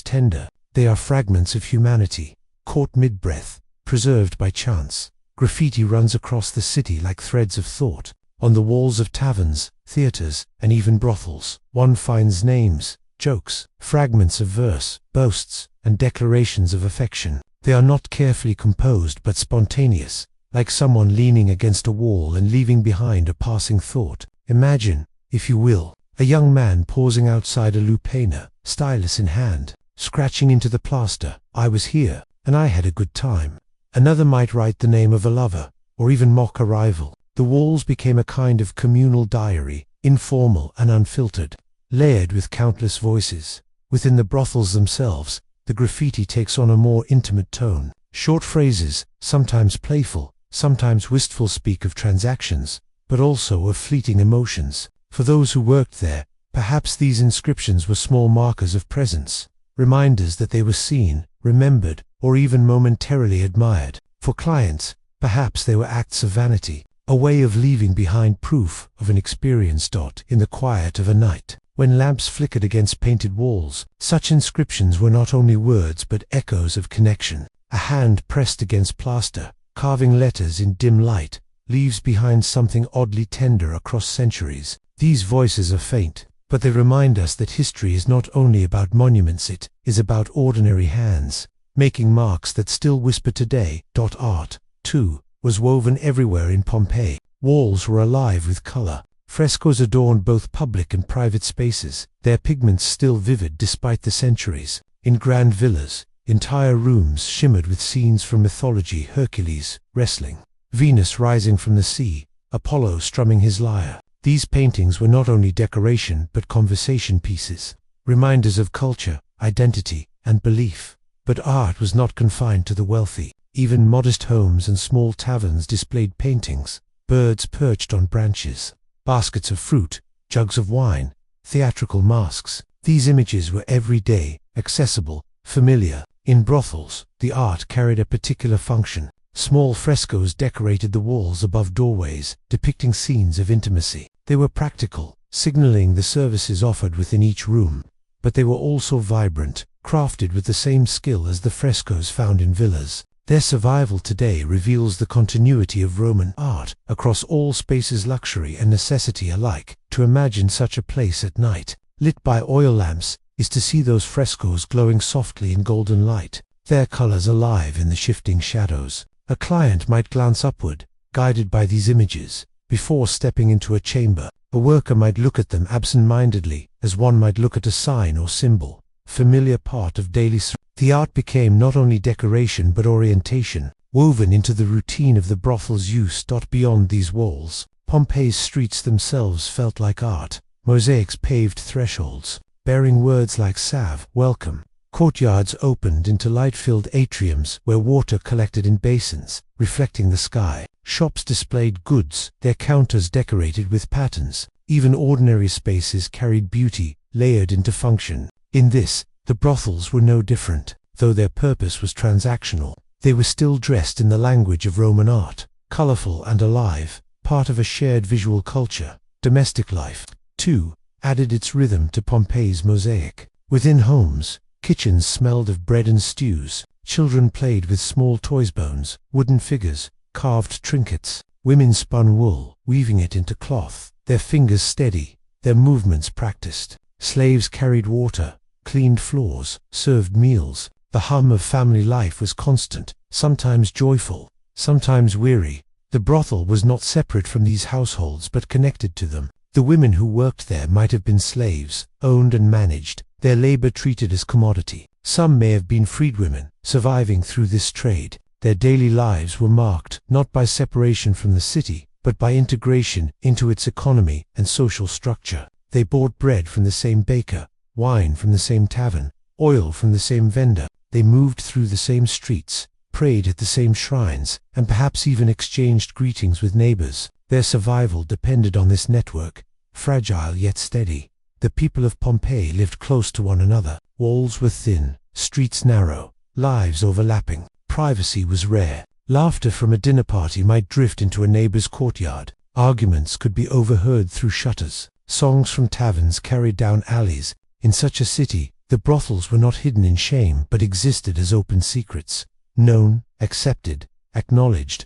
tender. They are fragments of humanity, caught mid-breath, preserved by chance. Graffiti runs across the city like threads of thought. On the walls of taverns, theaters, and even brothels, one finds names, jokes, fragments of verse, boasts, and declarations of affection. They are not carefully composed but spontaneous, like someone leaning against a wall and leaving behind a passing thought. Imagine, if you will, a young man pausing outside a lupanar, stylus in hand, scratching into the plaster, "I was here, and I had a good time." Another might write the name of a lover, or even mock a rival. The walls became a kind of communal diary, informal and unfiltered, layered with countless voices. Within the brothels themselves, the graffiti takes on a more intimate tone. Short phrases, sometimes playful, sometimes wistful, speak of transactions, but also of fleeting emotions. For those who worked there, perhaps these inscriptions were small markers of presence, reminders that they were seen, remembered, or even momentarily admired. For clients, perhaps they were acts of vanity, a way of leaving behind proof of an experience. In the quiet of a night, when lamps flickered against painted walls. Such inscriptions were not only words but echoes of connection. A hand pressed against plaster, carving letters in dim light, leaves behind something oddly tender across centuries. These voices are faint, but they remind us that history is not only about monuments, it is about ordinary hands, making marks that still whisper today. Art, too, was woven everywhere in Pompeii. Walls were alive with color. Frescoes adorned both public and private spaces, their pigments still vivid despite the centuries. In grand villas, entire rooms shimmered with scenes from mythology: Hercules wrestling, Venus rising from the sea, Apollo strumming his lyre. These paintings were not only decoration but conversation pieces, reminders of culture, identity, and belief. But art was not confined to the wealthy. Even modest homes and small taverns displayed paintings: birds perched on branches, baskets of fruit, jugs of wine, theatrical masks. These images were everyday, accessible, familiar. In brothels, the art carried a particular function. Small frescoes decorated the walls above doorways, depicting scenes of intimacy. They were practical, signaling the services offered within each room, but they were also vibrant, crafted with the same skill as the frescoes found in villas. Their survival today reveals the continuity of Roman art across all spaces, luxury and necessity alike. To imagine such a place at night, lit by oil lamps, is to see those frescoes glowing softly in golden light, their colors alive in the shifting shadows. A client might glance upward, guided by these images, before stepping into a chamber. A worker might look at them absent-mindedly, as one might look at a sign or symbol, familiar part of daily service. The art became not only decoration but orientation, woven into the routine of the brothel's use. Beyond these walls, Pompeii's streets themselves felt like art. Mosaics paved thresholds, bearing words like salve, welcome. Courtyards opened into light-filled atriums where water collected in basins, reflecting the sky. Shops displayed goods, their counters decorated with patterns. Even ordinary spaces carried beauty, layered into function. In this, the brothels were no different. Though their purpose was transactional, they were still dressed in the language of Roman art, colorful and alive, part of a shared visual culture. Domestic life, too, added its rhythm to Pompeii's mosaic. Within homes, kitchens smelled of bread and stews. Children played with small toys, bones, wooden figures, carved trinkets. Women spun wool, weaving it into cloth, their fingers steady, their movements practiced. Slaves carried water, cleaned floors, served meals. The hum of family life was constant, sometimes joyful, sometimes weary. The brothel was not separate from these households but connected to them. The women who worked there might have been slaves, owned and managed, their labor treated as commodity. Some may have been freedwomen, surviving through this trade. Their daily lives were marked not by separation from the city, but by integration into its economy and social structure. They bought bread from the same baker, wine from the same tavern, oil from the same vendor. They moved through the same streets, prayed at the same shrines, and perhaps even exchanged greetings with neighbors. Their survival depended on this network, fragile yet steady. The people of Pompeii lived close to one another. Walls were thin, streets narrow, lives overlapping. Privacy was rare. Laughter from a dinner party might drift into a neighbor's courtyard. Arguments could be overheard through shutters. Songs from taverns carried down alleys. In such a city, the brothels were not hidden in shame but existed as open secrets, known, accepted, acknowledged.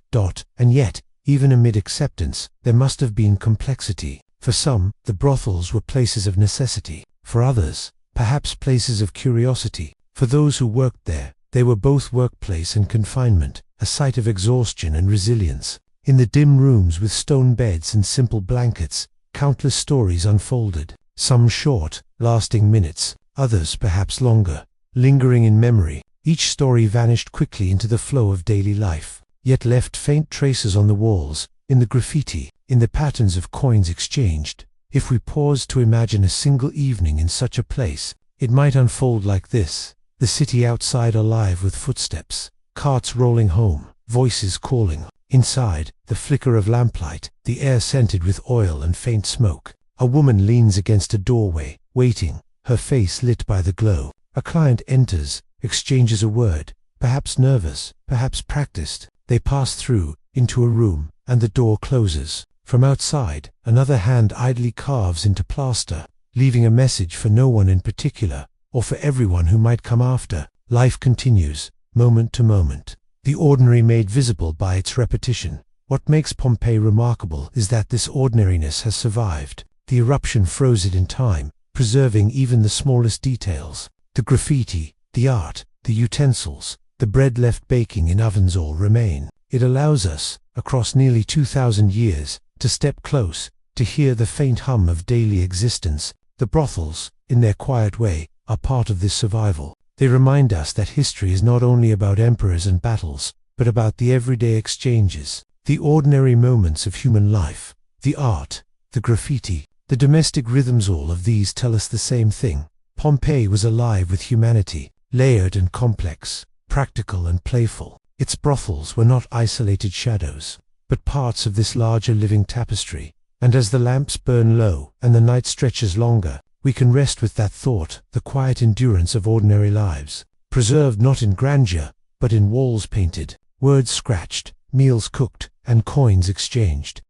And yet, even amid acceptance, there must have been complexity. For some, the brothels were places of necessity. For others, perhaps places of curiosity. For those who worked there, they were both workplace and confinement, a site of exhaustion and resilience. In the dim rooms with stone beds and simple blankets, countless stories unfolded, some short, lasting minutes, others perhaps longer, lingering in memory. Each story vanished quickly into the flow of daily life, yet left faint traces on the walls, in the graffiti, in the patterns of coins exchanged. If we paused to imagine a single evening in such a place, it might unfold like this: the city outside alive with footsteps, carts rolling home, voices calling. Inside, the flicker of lamplight, the air scented with oil and faint smoke. A woman leans against a doorway, waiting, her face lit by the glow. A client enters, exchanges a word, perhaps nervous, perhaps practiced. They pass through, into a room, and the door closes. From outside, another hand idly carves into plaster. leaving a message for no one in particular, or for everyone who might come after. Life continues, moment to moment, the ordinary made visible by its repetition. What makes Pompeii remarkable is that this ordinariness has survived. The eruption froze it in time, preserving even the smallest details. The graffiti, the art, the utensils, the bread left baking in ovens all remain. It allows us, across nearly 2,000 years, to step close, to hear the faint hum of daily existence. The brothels, in their quiet way, are part of this survival. They remind us that history is not only about emperors and battles, but about the everyday exchanges, the ordinary moments of human life. The art, the graffiti, the domestic rhythms, all of these tell us the same thing. Pompeii was alive with humanity, layered and complex, practical and playful. Its brothels were not isolated shadows, but parts of this larger living tapestry. And as the lamps burn low and the night stretches longer, we can rest with that thought, the quiet endurance of ordinary lives, preserved not in grandeur, but in walls painted, words scratched, meals cooked, and coins exchanged.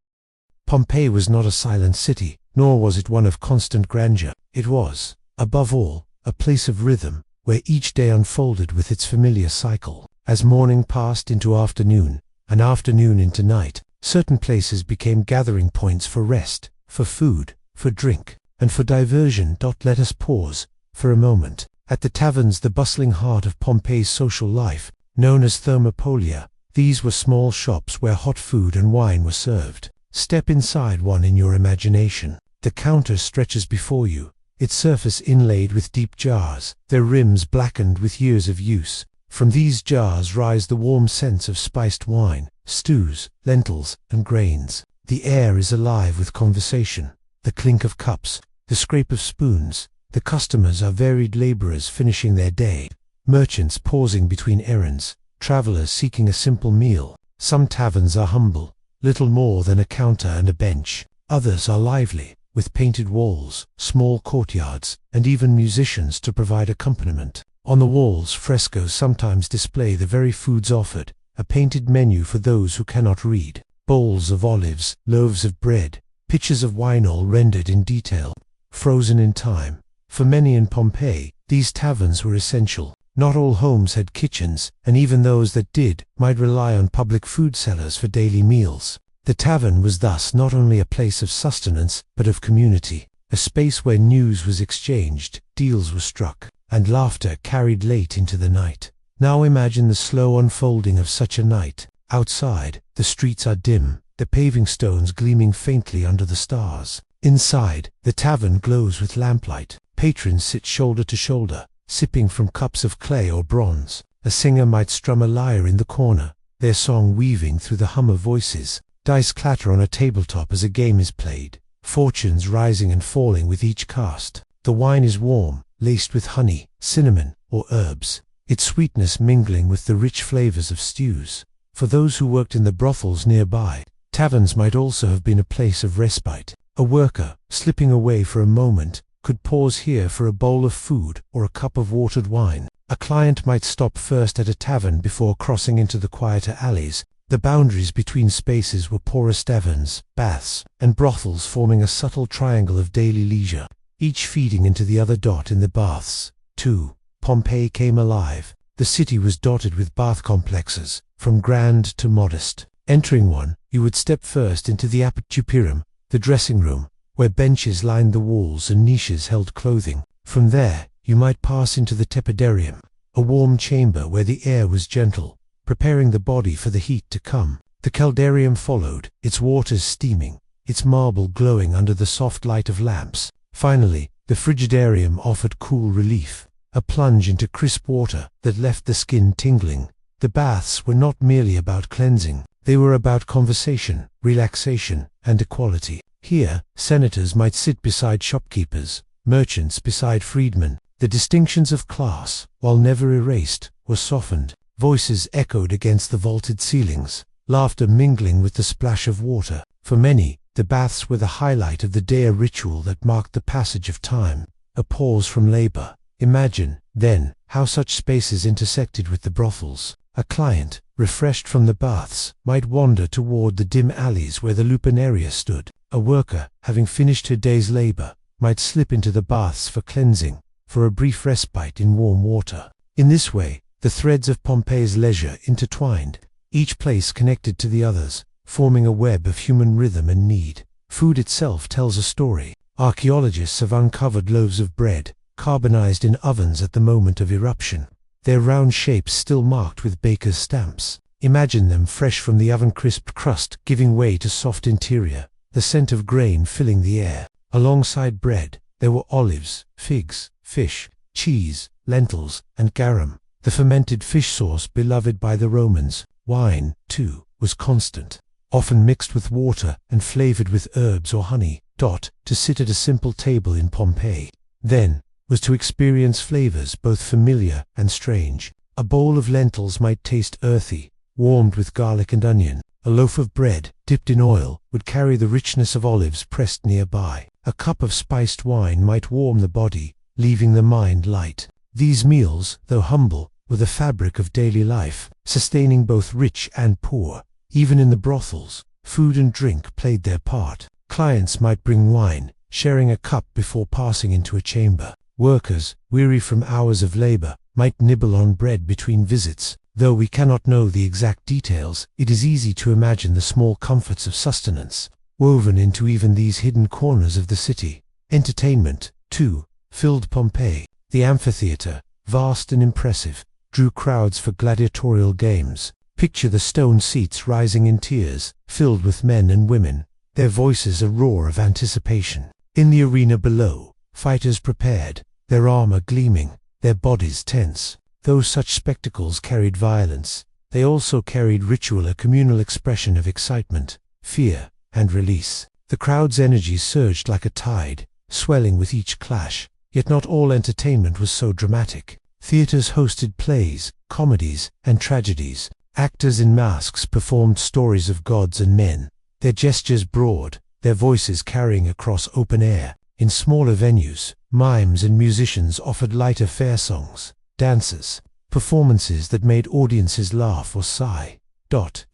Pompeii was not a silent city, nor was it one of constant grandeur. It was, above all, a place of rhythm, where each day unfolded with its familiar cycle. As morning passed into afternoon, and afternoon into night, certain places became gathering points for rest, for food, for drink, and for diversion. Let us pause, for a moment, at the taverns, the bustling heart of Pompeii's social life, known as thermopolia. These were small shops where hot food and wine were served. Step inside one in your imagination. The counter stretches before you, its surface inlaid with deep jars, their rims blackened with years of use. From these jars rise the warm scents of spiced wine, stews, lentils, and grains. The air is alive with conversation, the clink of cups, the scrape of spoons. The customers are varied laborers finishing their day, merchants pausing between errands, travelers seeking a simple meal. Some taverns are humble, little more than a counter and a bench. Others are lively, with painted walls, small courtyards, and even musicians to provide accompaniment. On the walls, frescoes sometimes display the very foods offered, a painted menu for those who cannot read. Bowls of olives, loaves of bread, pitchers of wine, all rendered in detail, frozen in time. For many in Pompeii, these taverns were essential. Not all homes had kitchens, and even those that did might rely on public food sellers for daily meals. The tavern was thus not only a place of sustenance, but of community, a space where news was exchanged, deals were struck, and laughter carried late into the night. Now imagine the slow unfolding of such a night. Outside, the streets are dim, the paving stones gleaming faintly under the stars. Inside, the tavern glows with lamplight. Patrons sit shoulder to shoulder, sipping from cups of clay or bronze. A singer might strum a lyre in the corner, their song weaving through the hum of voices. Dice clatter on a tabletop as a game is played, fortunes rising and falling with each cast. The wine is warm, laced with honey, cinnamon, or herbs, its sweetness mingling with the rich flavors of stews. For those who worked in the brothels nearby, taverns might also have been a place of respite. A worker, slipping away for a moment, could pause here for a bowl of food or a cup of watered wine. A client might stop first at a tavern before crossing into the quieter alleys. The boundaries between spaces were porous taverns, baths, and brothels forming a subtle triangle of daily leisure, each feeding into the other. In the baths, too, Pompeii came alive. The city was dotted with bath complexes, from grand to modest. Entering one, you would step first into the apertupirum, the dressing room, where benches lined the walls and niches held clothing. From there, you might pass into the tepidarium, a warm chamber where the air was gentle, preparing the body for the heat to come. The caldarium followed, its waters steaming, its marble glowing under the soft light of lamps. Finally, the frigidarium offered cool relief, a plunge into crisp water that left the skin tingling. The baths were not merely about cleansing, they were about conversation, relaxation, and equality. Here, senators might sit beside shopkeepers, merchants beside freedmen. The distinctions of class, while never erased, were softened. Voices echoed against the vaulted ceilings, laughter mingling with the splash of water. For many, the baths were the highlight of the day, a ritual that marked the passage of time, a pause from labor. Imagine, then, how such spaces intersected with the brothels. A client, refreshed from the baths, might wander toward the dim alleys where the lupanaria stood. A worker, having finished her day's labor, might slip into the baths for cleansing, for a brief respite in warm water. In this way, the threads of Pompeii's leisure intertwined, each place connected to the others, forming a web of human rhythm and need. Food itself tells a story. Archaeologists have uncovered loaves of bread, carbonized in ovens at the moment of eruption, their round shapes still marked with baker's stamps. Imagine them fresh from the oven, crisp crust giving way to soft interior, the scent of grain filling the air. Alongside bread, there were olives, figs, fish, cheese, lentils, and garum, the fermented fish sauce beloved by the Romans. Wine, too, was constant, often mixed with water and flavored with herbs or honey. To sit at a simple table in Pompeii, then, was to experience flavors both familiar and strange. A bowl of lentils might taste earthy, warmed with garlic and onion. A loaf of bread, dipped in oil, would carry the richness of olives pressed nearby. A cup of spiced wine might warm the body, leaving the mind light. These meals, though humble, were the fabric of daily life, sustaining both rich and poor. Even in the brothels, food and drink played their part. Clients might bring wine, sharing a cup before passing into a chamber. Workers, weary from hours of labor, might nibble on bread between visits. Though we cannot know the exact details, it is easy to imagine the small comforts of sustenance, woven into even these hidden corners of the city. Entertainment, too, filled Pompeii. The amphitheater, vast and impressive, drew crowds for gladiatorial games. Picture the stone seats rising in tiers, filled with men and women, their voices a roar of anticipation. In the arena below, fighters prepared, their armor gleaming, their bodies tense. Though such spectacles carried violence, they also carried ritual, a communal expression of excitement, fear, and release. The crowd's energy surged like a tide, swelling with each clash. Yet not all entertainment was so dramatic. Theaters hosted plays, comedies, and tragedies. Actors in masks performed stories of gods and men, their gestures broad, their voices carrying across open air. In smaller venues, mimes and musicians offered lighter fare songs, dances, performances that made audiences laugh or sigh.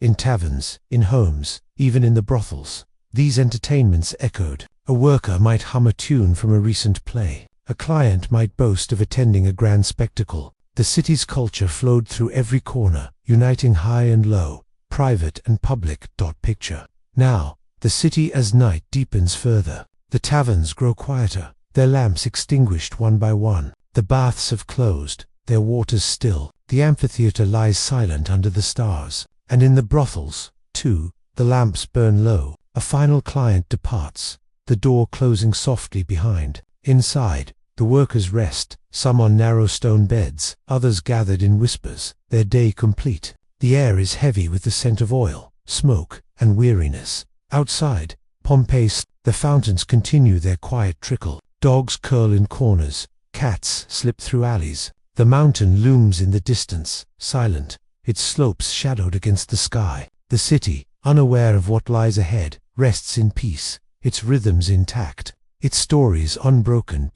In taverns, in homes, even in the brothels, these entertainments echoed. A worker might hum a tune from a recent play. A client might boast of attending a grand spectacle. The city's culture flowed through every corner, uniting high and low, private and public. Picture now the city as night deepens further. The taverns grow quieter, their lamps extinguished one by one. The baths have closed, their waters still. The amphitheater lies silent under the stars. And in the brothels, too, the lamps burn low. A final client departs, the door closing softly behind. Inside, the workers rest, some on narrow stone beds, others gathered in whispers, their day complete. The air is heavy with the scent of oil, smoke, and weariness. Outside, Pompeii, the fountains continue their quiet trickle. Dogs curl in corners, cats slip through alleys. The mountain looms in the distance, silent, its slopes shadowed against the sky. The city, unaware of what lies ahead, rests in peace, its rhythms intact, its stories unbroken.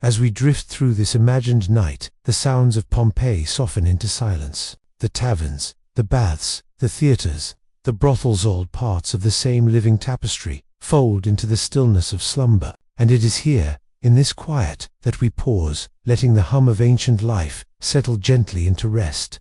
As we drift through this imagined night, the sounds of Pompeii soften into silence. The taverns, the baths, the theaters, the brothels, all parts of the same living tapestry, fold into the stillness of slumber. And it is here, in this quiet, that we pause, letting the hum of ancient life settle gently into rest.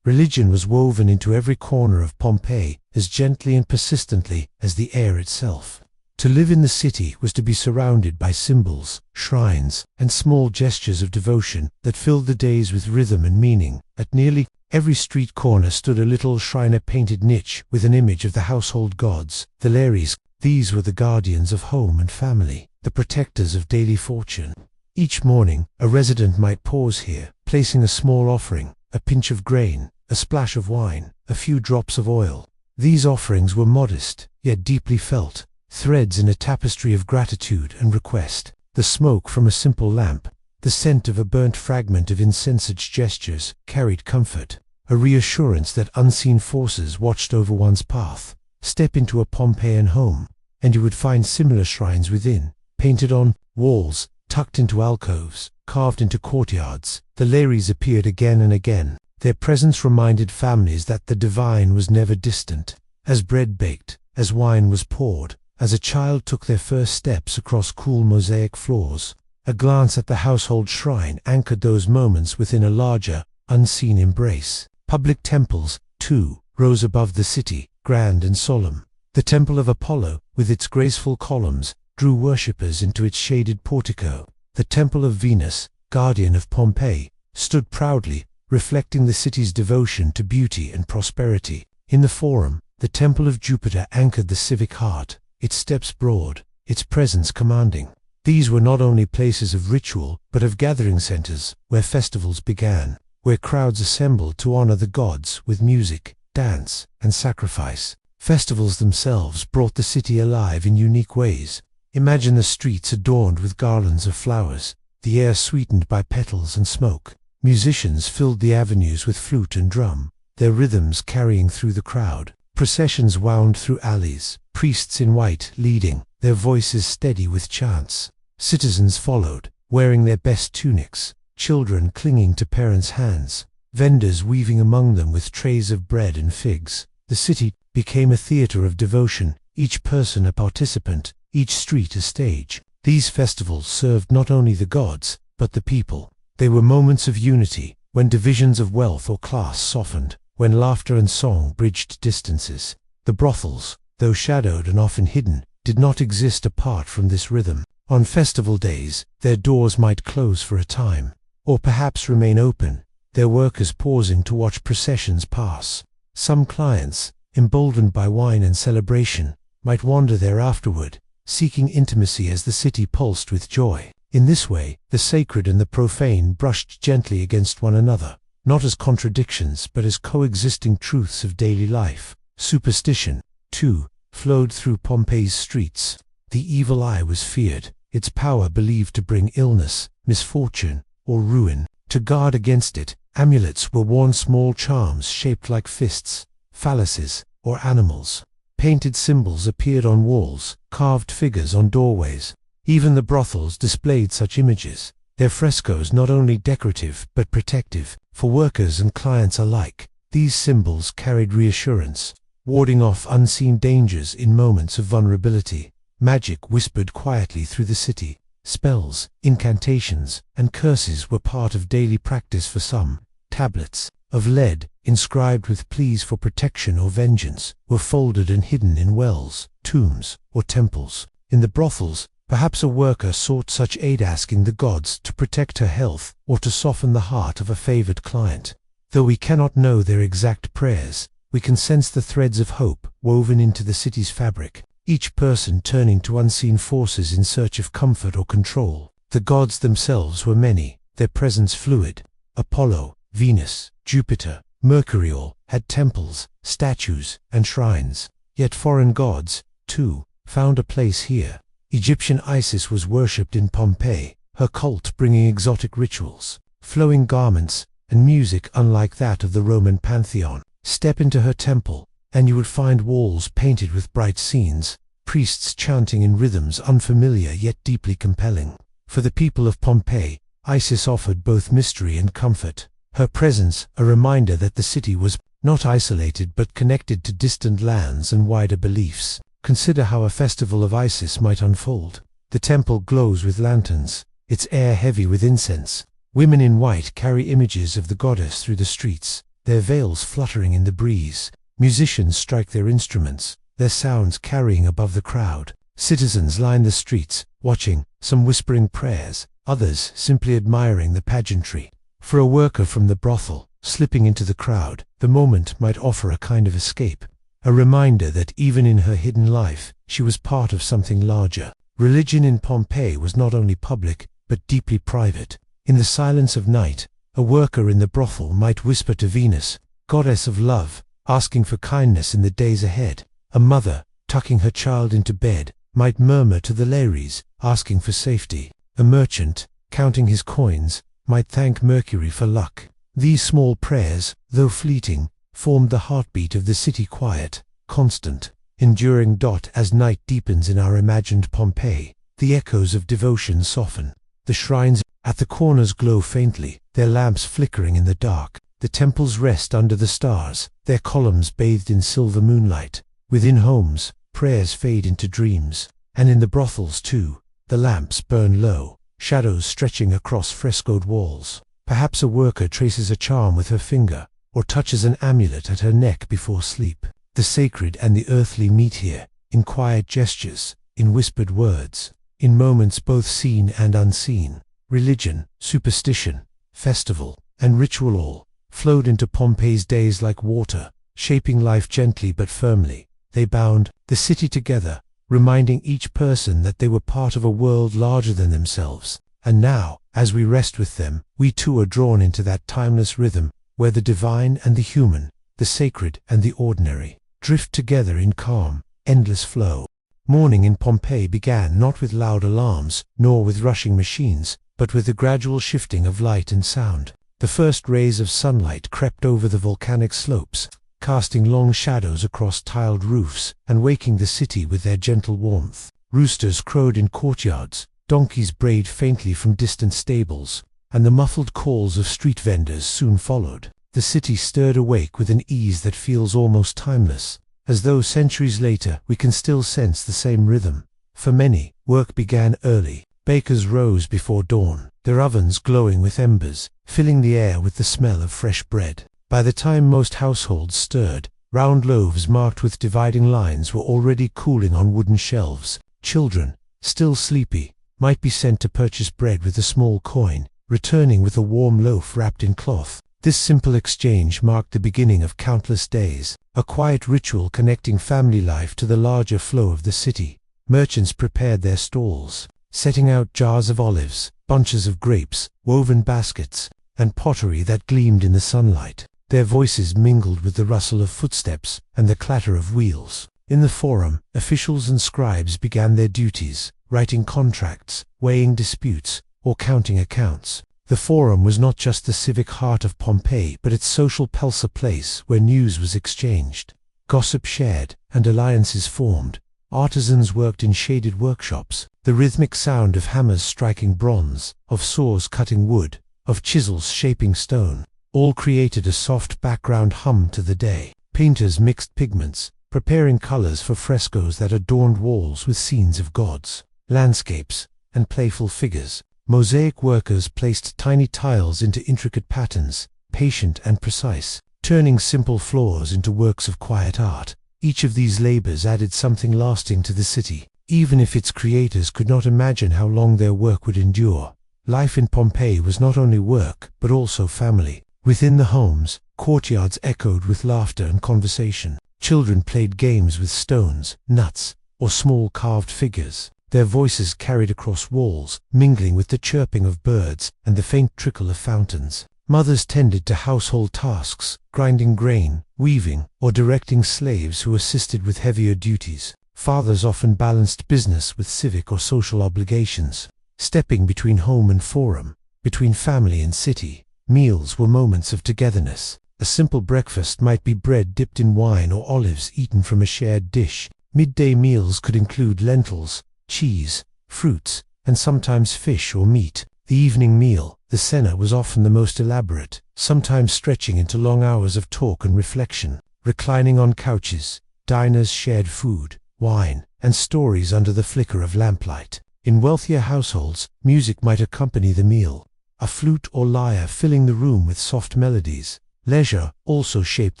Religion was woven into every corner of Pompeii as gently and persistently as the air itself. To live in the city was to be surrounded by symbols, shrines, and small gestures of devotion that filled the days with rhythm and meaning. At nearly every street corner stood a little shrine, a painted niche with an image of the household gods, the Lares. These were the guardians of home and family, the protectors of daily fortune. Each morning, a resident might pause here, placing a small offering, a pinch of grain, a splash of wine, a few drops of oil. These offerings were modest, yet deeply felt, threads in a tapestry of gratitude and request. The smoke from a simple lamp, the scent of a burnt fragment of incense, gestures carried comfort, a reassurance that unseen forces watched over one's path. Step into a Pompeian home, and you would find similar shrines within, painted on walls, tucked into alcoves, carved into courtyards. The Lares appeared again and again. Their presence reminded families that the divine was never distant. As bread baked, as wine was poured, as a child took their first steps across cool mosaic floors. A glance at the household shrine anchored those moments within a larger, unseen embrace. Public temples, too, rose above the city, grand and solemn. The Temple of Apollo, with its graceful columns, drew worshippers into its shaded portico. The Temple of Venus, guardian of Pompeii, stood proudly, reflecting the city's devotion to beauty and prosperity. In the Forum, the Temple of Jupiter anchored the civic heart, its steps broad, its presence commanding. These were not only places of ritual, but of gathering centers, where festivals began, where crowds assembled to honor the gods with music, dance, and sacrifice. Festivals themselves brought the city alive in unique ways. Imagine the streets adorned with garlands of flowers, the air sweetened by petals and smoke. Musicians filled the avenues with flute and drum, their rhythms carrying through the crowd. Processions wound through alleys, priests in white leading, their voices steady with chants. Citizens followed, wearing their best tunics, children clinging to parents' hands, vendors weaving among them with trays of bread and figs. The city became a theater of devotion, each person a participant, each street a stage. These festivals served not only the gods, but the people. They were moments of unity, when divisions of wealth or class softened, when laughter and song bridged distances. The brothels, though shadowed and often hidden, did not exist apart from this rhythm. On festival days, their doors might close for a time, or perhaps remain open, their workers pausing to watch processions pass. Some clients, emboldened by wine and celebration, might wander there afterward, seeking intimacy as the city pulsed with joy. In this way, the sacred and the profane brushed gently against one another, not as contradictions but as coexisting truths of daily life. Superstition, too, flowed through Pompeii's streets. The evil eye was feared, its power believed to bring illness, misfortune, or ruin. To guard against it, amulets were worn, small charms shaped like fists, phalluses, or animals. Painted symbols appeared on walls, carved figures on doorways. Even the brothels displayed such images, their frescoes not only decorative but protective, for workers and clients alike. These symbols carried reassurance, warding off unseen dangers in moments of vulnerability. Magic whispered quietly through the city. Spells, incantations, and curses were part of daily practice for some. Tablets of lead, inscribed with pleas for protection or vengeance, were folded and hidden in wells, tombs, or temples. In the brothels, perhaps a worker sought such aid, asking the gods to protect her health or to soften the heart of a favored client. Though we cannot know their exact prayers, we can sense the threads of hope woven into the city's fabric, each person turning to unseen forces in search of comfort or control. The gods themselves were many, their presence fluid. Apollo, Venus, Jupiter, Mercury all had temples, statues, and shrines. Yet foreign gods, too, found a place here. Egyptian Isis was worshipped in Pompeii, her cult bringing exotic rituals, flowing garments, and music unlike that of the Roman pantheon. Step into her temple, and you would find walls painted with bright scenes, priests chanting in rhythms unfamiliar yet deeply compelling. For the people of Pompeii, Isis offered both mystery and comfort. Her presence, a reminder that the city was not isolated but connected to distant lands and wider beliefs. Consider how a festival of Isis might unfold. The temple glows with lanterns, its air heavy with incense. Women in white carry images of the goddess through the streets, their veils fluttering in the breeze. Musicians strike their instruments, their sounds carrying above the crowd. Citizens line the streets, watching, some whispering prayers, others simply admiring the pageantry. For a worker from the brothel, slipping into the crowd, the moment might offer a kind of escape, a reminder that even in her hidden life, she was part of something larger. Religion in Pompeii was not only public, but deeply private. In the silence of night, a worker in the brothel might whisper to Venus, goddess of love, asking for kindness in the days ahead. A mother, tucking her child into bed, might murmur to the Lares, asking for safety. A merchant, counting his coins, might thank Mercury for luck. These small prayers, though fleeting, formed the heartbeat of the city, quiet, constant, enduring. As night deepens in our imagined Pompeii, the echoes of devotion soften. The shrines at the corners glow faintly, their lamps flickering in the dark. The temples rest under the stars, their columns bathed in silver moonlight. Within homes, prayers fade into dreams. And in the brothels too, the lamps burn low, shadows stretching across frescoed walls. Perhaps a worker traces a charm with her finger, or touches an amulet at her neck before sleep. The sacred and the earthly meet here, in quiet gestures, in whispered words, in moments both seen and unseen. Religion, superstition, festival, and ritual all flowed into Pompeii's days like water, shaping life gently but firmly. They bound the city together, reminding each person that they were part of a world larger than themselves. And now, as we rest with them, we too are drawn into that timeless rhythm, where the divine and the human, the sacred and the ordinary, drift together in calm, endless flow. Morning in Pompeii began not with loud alarms, nor with rushing machines, but with the gradual shifting of light and sound. The first rays of sunlight crept over the volcanic slopes, casting long shadows across tiled roofs and waking the city with their gentle warmth. Roosters crowed in courtyards, donkeys brayed faintly from distant stables, and the muffled calls of street vendors soon followed. The city stirred awake with an ease that feels almost timeless, as though centuries later we can still sense the same rhythm. For many, work began early. Bakers rose before dawn, their ovens glowing with embers, filling the air with the smell of fresh bread. By the time most households stirred, round loaves marked with dividing lines were already cooling on wooden shelves. Children, still sleepy, might be sent to purchase bread with a small coin, returning with a warm loaf wrapped in cloth. This simple exchange marked the beginning of countless days, a quiet ritual connecting family life to the larger flow of the city. Merchants prepared their stalls, setting out jars of olives, bunches of grapes, woven baskets, and pottery that gleamed in the sunlight. Their voices mingled with the rustle of footsteps and the clatter of wheels. In the forum, officials and scribes began their duties, writing contracts, weighing disputes, or counting accounts. The forum was not just the civic heart of Pompeii, but its social pulse, a place where news was exchanged, gossip shared, and alliances formed. Artisans worked in shaded workshops. The rhythmic sound of hammers striking bronze, of saws cutting wood, of chisels shaping stone, all created a soft background hum to the day. Painters mixed pigments, preparing colors for frescoes that adorned walls with scenes of gods, landscapes, and playful figures. Mosaic workers placed tiny tiles into intricate patterns, patient and precise, turning simple floors into works of quiet art. Each of these labors added something lasting to the city, even if its creators could not imagine how long their work would endure. Life in Pompeii was not only work, but also family. Within the homes, courtyards echoed with laughter and conversation. Children played games with stones, nuts, or small carved figures. Their voices carried across walls, mingling with the chirping of birds and the faint trickle of fountains. Mothers tended to household tasks, grinding grain, weaving, or directing slaves who assisted with heavier duties. Fathers often balanced business with civic or social obligations, stepping between home and forum, between family and city. Meals were moments of togetherness. A simple breakfast might be bread dipped in wine or olives eaten from a shared dish. Midday meals could include lentils, cheese, fruits, and sometimes fish or meat. The evening meal, the cena, was often the most elaborate, sometimes stretching into long hours of talk and reflection. Reclining on couches, diners shared food, wine, and stories under the flicker of lamplight. In wealthier households, music might accompany the meal, a flute or lyre filling the room with soft melodies. Leisure also shaped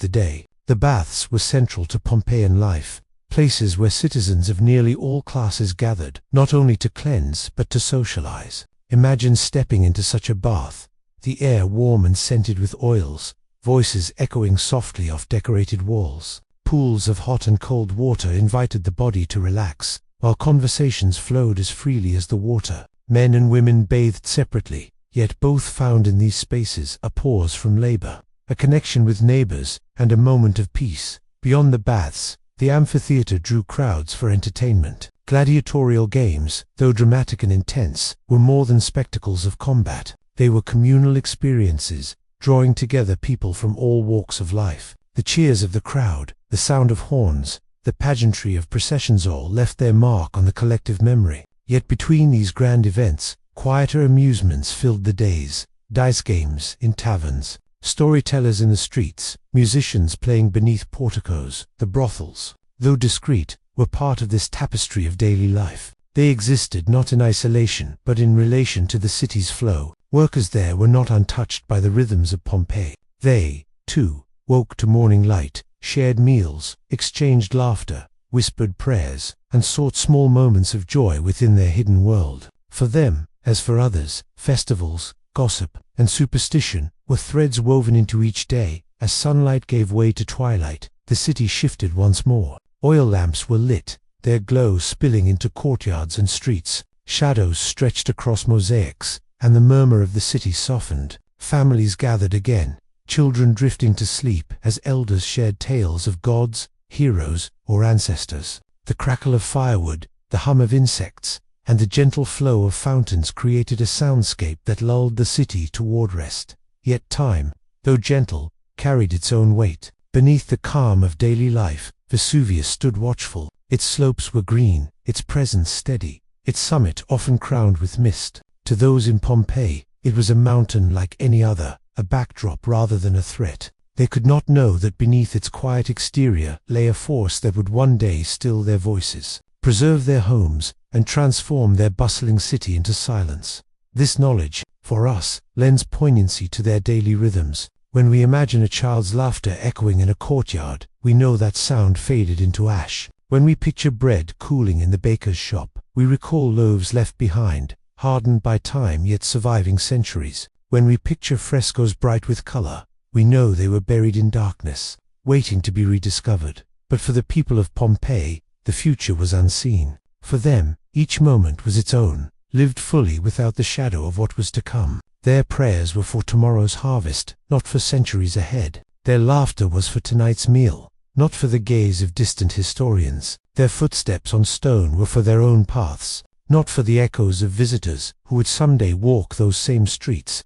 the day. The baths were central to Pompeian life, places where citizens of nearly all classes gathered, not only to cleanse but to socialize. Imagine stepping into such a bath, the air warm and scented with oils, voices echoing softly off decorated walls. Pools of hot and cold water invited the body to relax, while conversations flowed as freely as the water. Men and women bathed separately, yet both found in these spaces a pause from labor, a connection with neighbors, and a moment of peace. Beyond the baths, the amphitheater drew crowds for entertainment. Gladiatorial games, though dramatic and intense, were more than spectacles of combat. They were communal experiences, drawing together people from all walks of life. The cheers of the crowd, the sound of horns, the pageantry of processions all left their mark on the collective memory. Yet between these grand events, quieter amusements filled the days. Dice games in taverns, storytellers in the streets, musicians playing beneath porticos. The brothels, though discreet, were part of this tapestry of daily life. They existed not in isolation, but in relation to the city's flow. Workers there were not untouched by the rhythms of Pompeii. They, too, woke to morning light, shared meals, exchanged laughter, whispered prayers, and sought small moments of joy within their hidden world. For them, as for others, festivals, gossip, and superstition were threads woven into each day. As sunlight gave way to twilight, the city shifted once more. Oil lamps were lit, their glow spilling into courtyards and streets. Shadows stretched across mosaics, and the murmur of the city softened. Families gathered again, children drifting to sleep as elders shared tales of gods, heroes, or ancestors. The crackle of firewood, the hum of insects, and the gentle flow of fountains created a soundscape that lulled the city toward rest. Yet time, though gentle, carried its own weight. Beneath the calm of daily life, Vesuvius stood watchful. Its slopes were green, its presence steady, its summit often crowned with mist. To those in Pompeii, it was a mountain like any other, a backdrop rather than a threat. They could not know that beneath its quiet exterior lay a force that would one day still their voices, preserve their homes, and transform their bustling city into silence. This knowledge, for us, lends poignancy to their daily rhythms. When we imagine a child's laughter echoing in a courtyard, we know that sound faded into ash. When we picture bread cooling in the baker's shop, we recall loaves left behind, hardened by time yet surviving centuries. When we picture frescoes bright with color, we know they were buried in darkness, waiting to be rediscovered. But for the people of Pompeii, the future was unseen. For them, each moment was its own, lived fully without the shadow of what was to come. Their prayers were for tomorrow's harvest, not for centuries ahead. Their laughter was for tonight's meal, not for the gaze of distant historians. Their footsteps on stone were for their own paths, not for the echoes of visitors who would someday walk those same streets.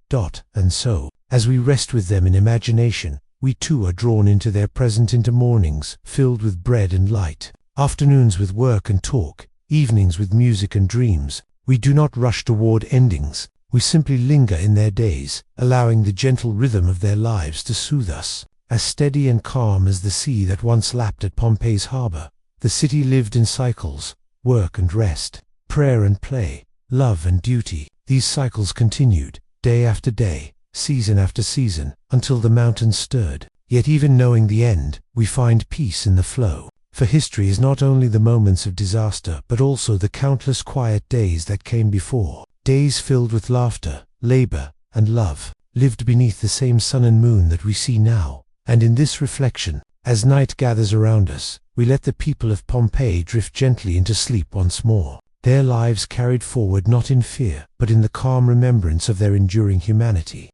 And so, as we rest with them in imagination, we too are drawn into their present, into mornings filled with bread and light, afternoons with work and talk, evenings with music and dreams. We do not rush toward endings. We simply linger in their days, allowing the gentle rhythm of their lives to soothe us. As steady and calm as the sea that once lapped at Pompeii's harbor, the city lived in cycles: work and rest, prayer and play, love and duty. These cycles continued, day after day, season after season, until the mountains stirred. Yet even knowing the end, we find peace in the flow. For history is not only the moments of disaster, but also the countless quiet days that came before. Days filled with laughter, labor, and love, lived beneath the same sun and moon that we see now. And in this reflection, as night gathers around us, we let the people of Pompeii drift gently into sleep once more. Their lives carried forward not in fear, but in the calm remembrance of their enduring humanity.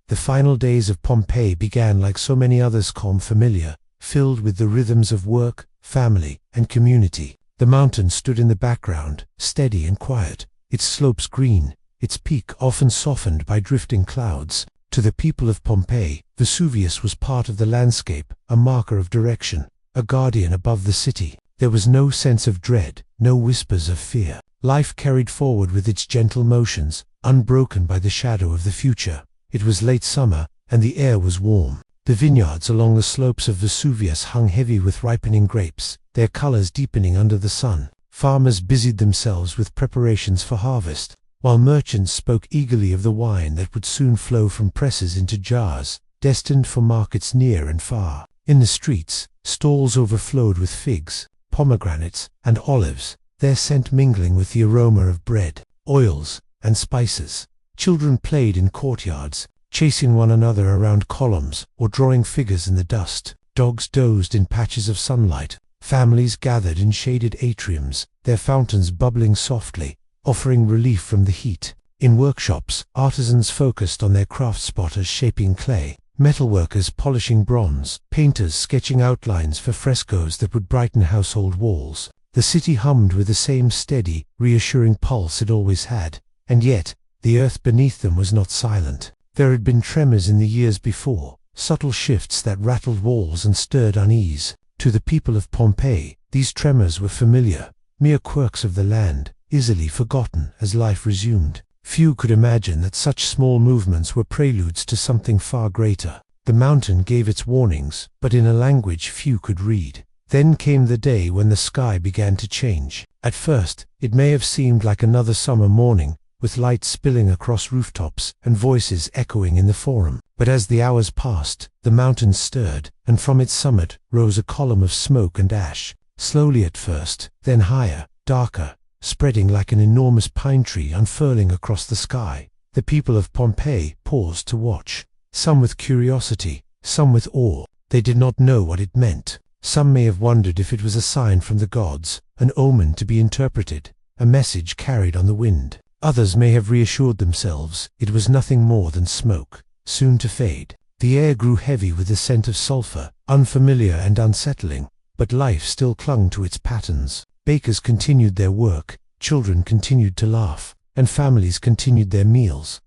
The final days of Pompeii began like so many others, calm, familiar, filled with the rhythms of work, family, and community. The mountain stood in the background, steady and quiet, its slopes green, its peak often softened by drifting clouds. To the people of Pompeii, Vesuvius was part of the landscape, a marker of direction, a guardian above the city. There was no sense of dread, no whispers of fear. Life carried forward with its gentle motions, unbroken by the shadow of the future. It was late summer, and the air was warm. The vineyards along the slopes of Vesuvius hung heavy with ripening grapes, their colors deepening under the sun. Farmers busied themselves with preparations for harvest, while merchants spoke eagerly of the wine that would soon flow from presses into jars, destined for markets near and far. In the streets, stalls overflowed with figs, pomegranates, and olives, their scent mingling with the aroma of bread, oils, and spices. Children played in courtyards, chasing one another around columns or drawing figures in the dust. Dogs dozed in patches of sunlight. Families gathered in shaded atriums, their fountains bubbling softly, offering relief from the heat. In workshops, artisans focused on their craft, spotters shaping clay, metalworkers polishing bronze, painters sketching outlines for frescoes that would brighten household walls. The city hummed with the same steady, reassuring pulse it always had, and yet, the earth beneath them was not silent. There had been tremors in the years before, subtle shifts that rattled walls and stirred unease. To the people of Pompeii, these tremors were familiar, mere quirks of the land, easily forgotten as life resumed. Few could imagine that such small movements were preludes to something far greater. The mountain gave its warnings, but in a language few could read. Then came the day when the sky began to change. At first, it may have seemed like another summer morning, with light spilling across rooftops and voices echoing in the forum. But as the hours passed, the mountain stirred, and from its summit rose a column of smoke and ash, slowly at first, then higher, darker, spreading like an enormous pine tree unfurling across the sky. The people of Pompeii paused to watch, some with curiosity, some with awe. They did not know what it meant. Some may have wondered if it was a sign from the gods, an omen to be interpreted, a message carried on the wind. Others may have reassured themselves it was nothing more than smoke, soon to fade. The air grew heavy with the scent of sulfur, unfamiliar and unsettling, but life still clung to its patterns. Bakers continued their work, children continued to laugh, and families continued their meals.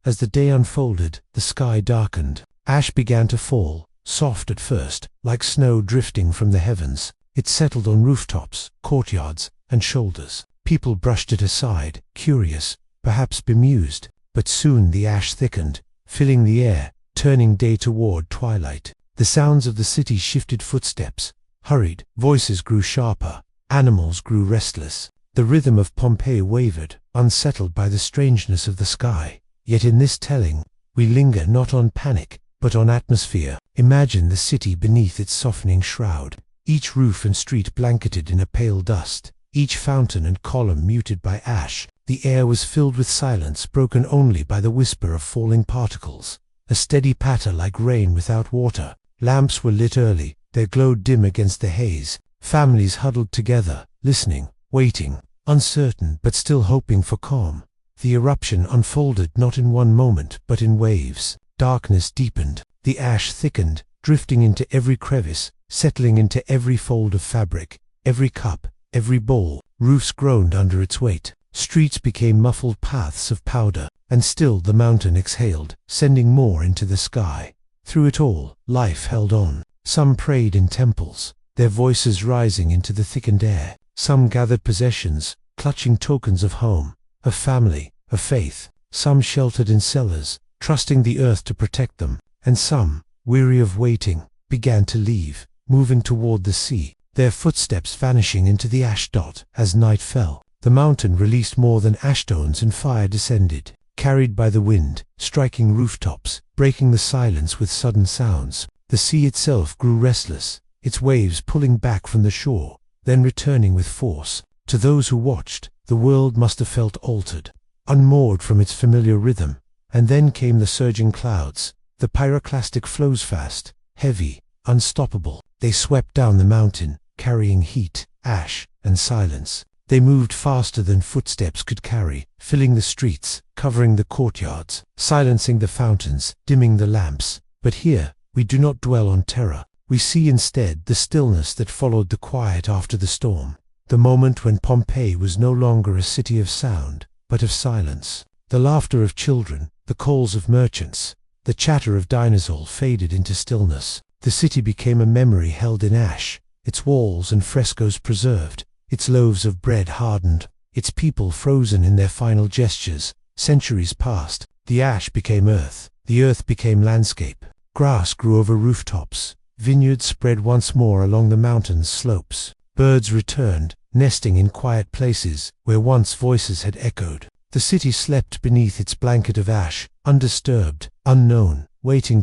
As the day unfolded, the sky darkened. Ash began to fall, soft at first, like snow drifting from the heavens. It settled on rooftops, courtyards, and shoulders. People brushed it aside, curious, perhaps bemused, but soon the ash thickened, filling the air, turning day toward twilight. The sounds of the city shifted, footsteps hurried, voices grew sharper, animals grew restless. The rhythm of Pompeii wavered, unsettled by the strangeness of the sky. Yet in this telling, we linger not on panic, but on atmosphere. Imagine the city beneath its softening shroud, each roof and street blanketed in a pale dust, each fountain and column muted by ash. The air was filled with silence, broken only by the whisper of falling particles, a steady patter like rain without water. Lamps were lit early, their glow dim against the haze. Families huddled together, listening, waiting, uncertain but still hoping for calm. The eruption unfolded not in one moment but in waves. Darkness deepened, the ash thickened, drifting into every crevice, settling into every fold of fabric, every cup, every bowl. Roofs groaned under its weight. Streets became muffled paths of powder, and still the mountain exhaled, sending more into the sky. Through it all, life held on. Some prayed in temples, their voices rising into the thickened air. Some gathered possessions, clutching tokens of home, of family, of faith. Some sheltered in cellars, trusting the earth to protect them. And some, weary of waiting, began to leave, moving toward the sea, their footsteps vanishing into the ash. As night fell, the mountain released more than ash stones, and fire descended, carried by the wind, striking rooftops, breaking the silence with sudden sounds. The sea itself grew restless, its waves pulling back from the shore, then returning with force. To those who watched, the world must have felt altered, unmoored from its familiar rhythm. And then came the surging clouds. The pyroclastic flows fast, heavy, unstoppable. They swept down the mountain, carrying heat, ash, and silence. They moved faster than footsteps could carry, filling the streets, covering the courtyards, silencing the fountains, dimming the lamps. But here, we do not dwell on terror. We see instead the stillness that followed the quiet after the storm. The moment when Pompeii was no longer a city of sound, but of silence. The laughter of children, the calls of merchants, the chatter of diners all faded into stillness. The city became a memory held in ash, its walls and frescoes preserved, its loaves of bread hardened, its people frozen in their final gestures. Centuries passed. The ash became earth, the earth became landscape. Grass grew over rooftops, vineyards spread once more along the mountain's slopes. Birds returned, nesting in quiet places where once voices had echoed. The city slept beneath its blanket of ash, undisturbed, unknown, waiting.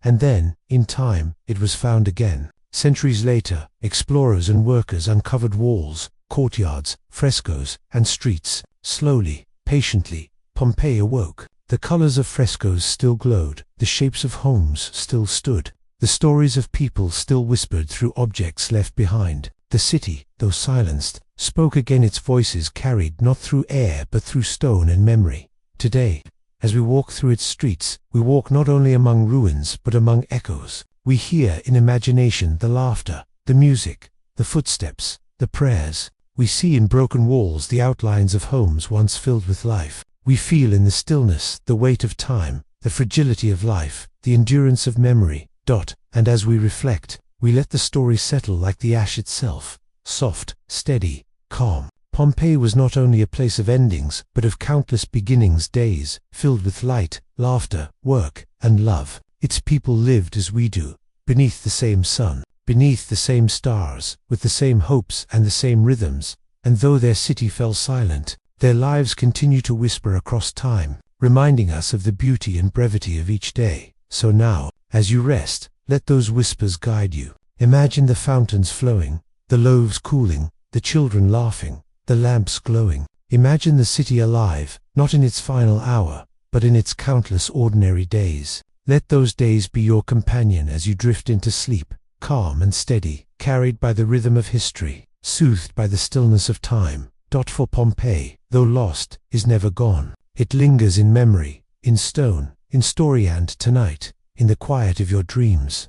And then, in time, it was found again. Centuries later, explorers and workers uncovered walls, courtyards, frescoes, and streets. Slowly, patiently, Pompeii awoke. The colors of frescoes still glowed, the shapes of homes still stood, the stories of people still whispered through objects left behind. The city, though silenced, spoke again, its voices carried not through air but through stone and memory. Today, as we walk through its streets, we walk not only among ruins but among echoes. We hear in imagination the laughter, the music, the footsteps, the prayers. We see in broken walls the outlines of homes once filled with life. We feel in the stillness the weight of time, the fragility of life, the endurance of memory. And as we reflect, we let the story settle like the ash itself, soft, steady, calm. Pompeii was not only a place of endings, but of countless beginnings, days filled with light, laughter, work, and love. Its people lived as we do, beneath the same sun, beneath the same stars, with the same hopes and the same rhythms, and though their city fell silent, their lives continue to whisper across time, reminding us of the beauty and brevity of each day. So now, as you rest, let those whispers guide you. Imagine the fountains flowing, the loaves cooling, the children laughing, the lamps glowing. Imagine the city alive, not in its final hour, but in its countless ordinary days. Let those days be your companion as you drift into sleep, calm and steady, carried by the rhythm of history, soothed by the stillness of time. For Pompeii, though lost, is never gone. It lingers in memory, in stone, in story, and tonight, in the quiet of your dreams.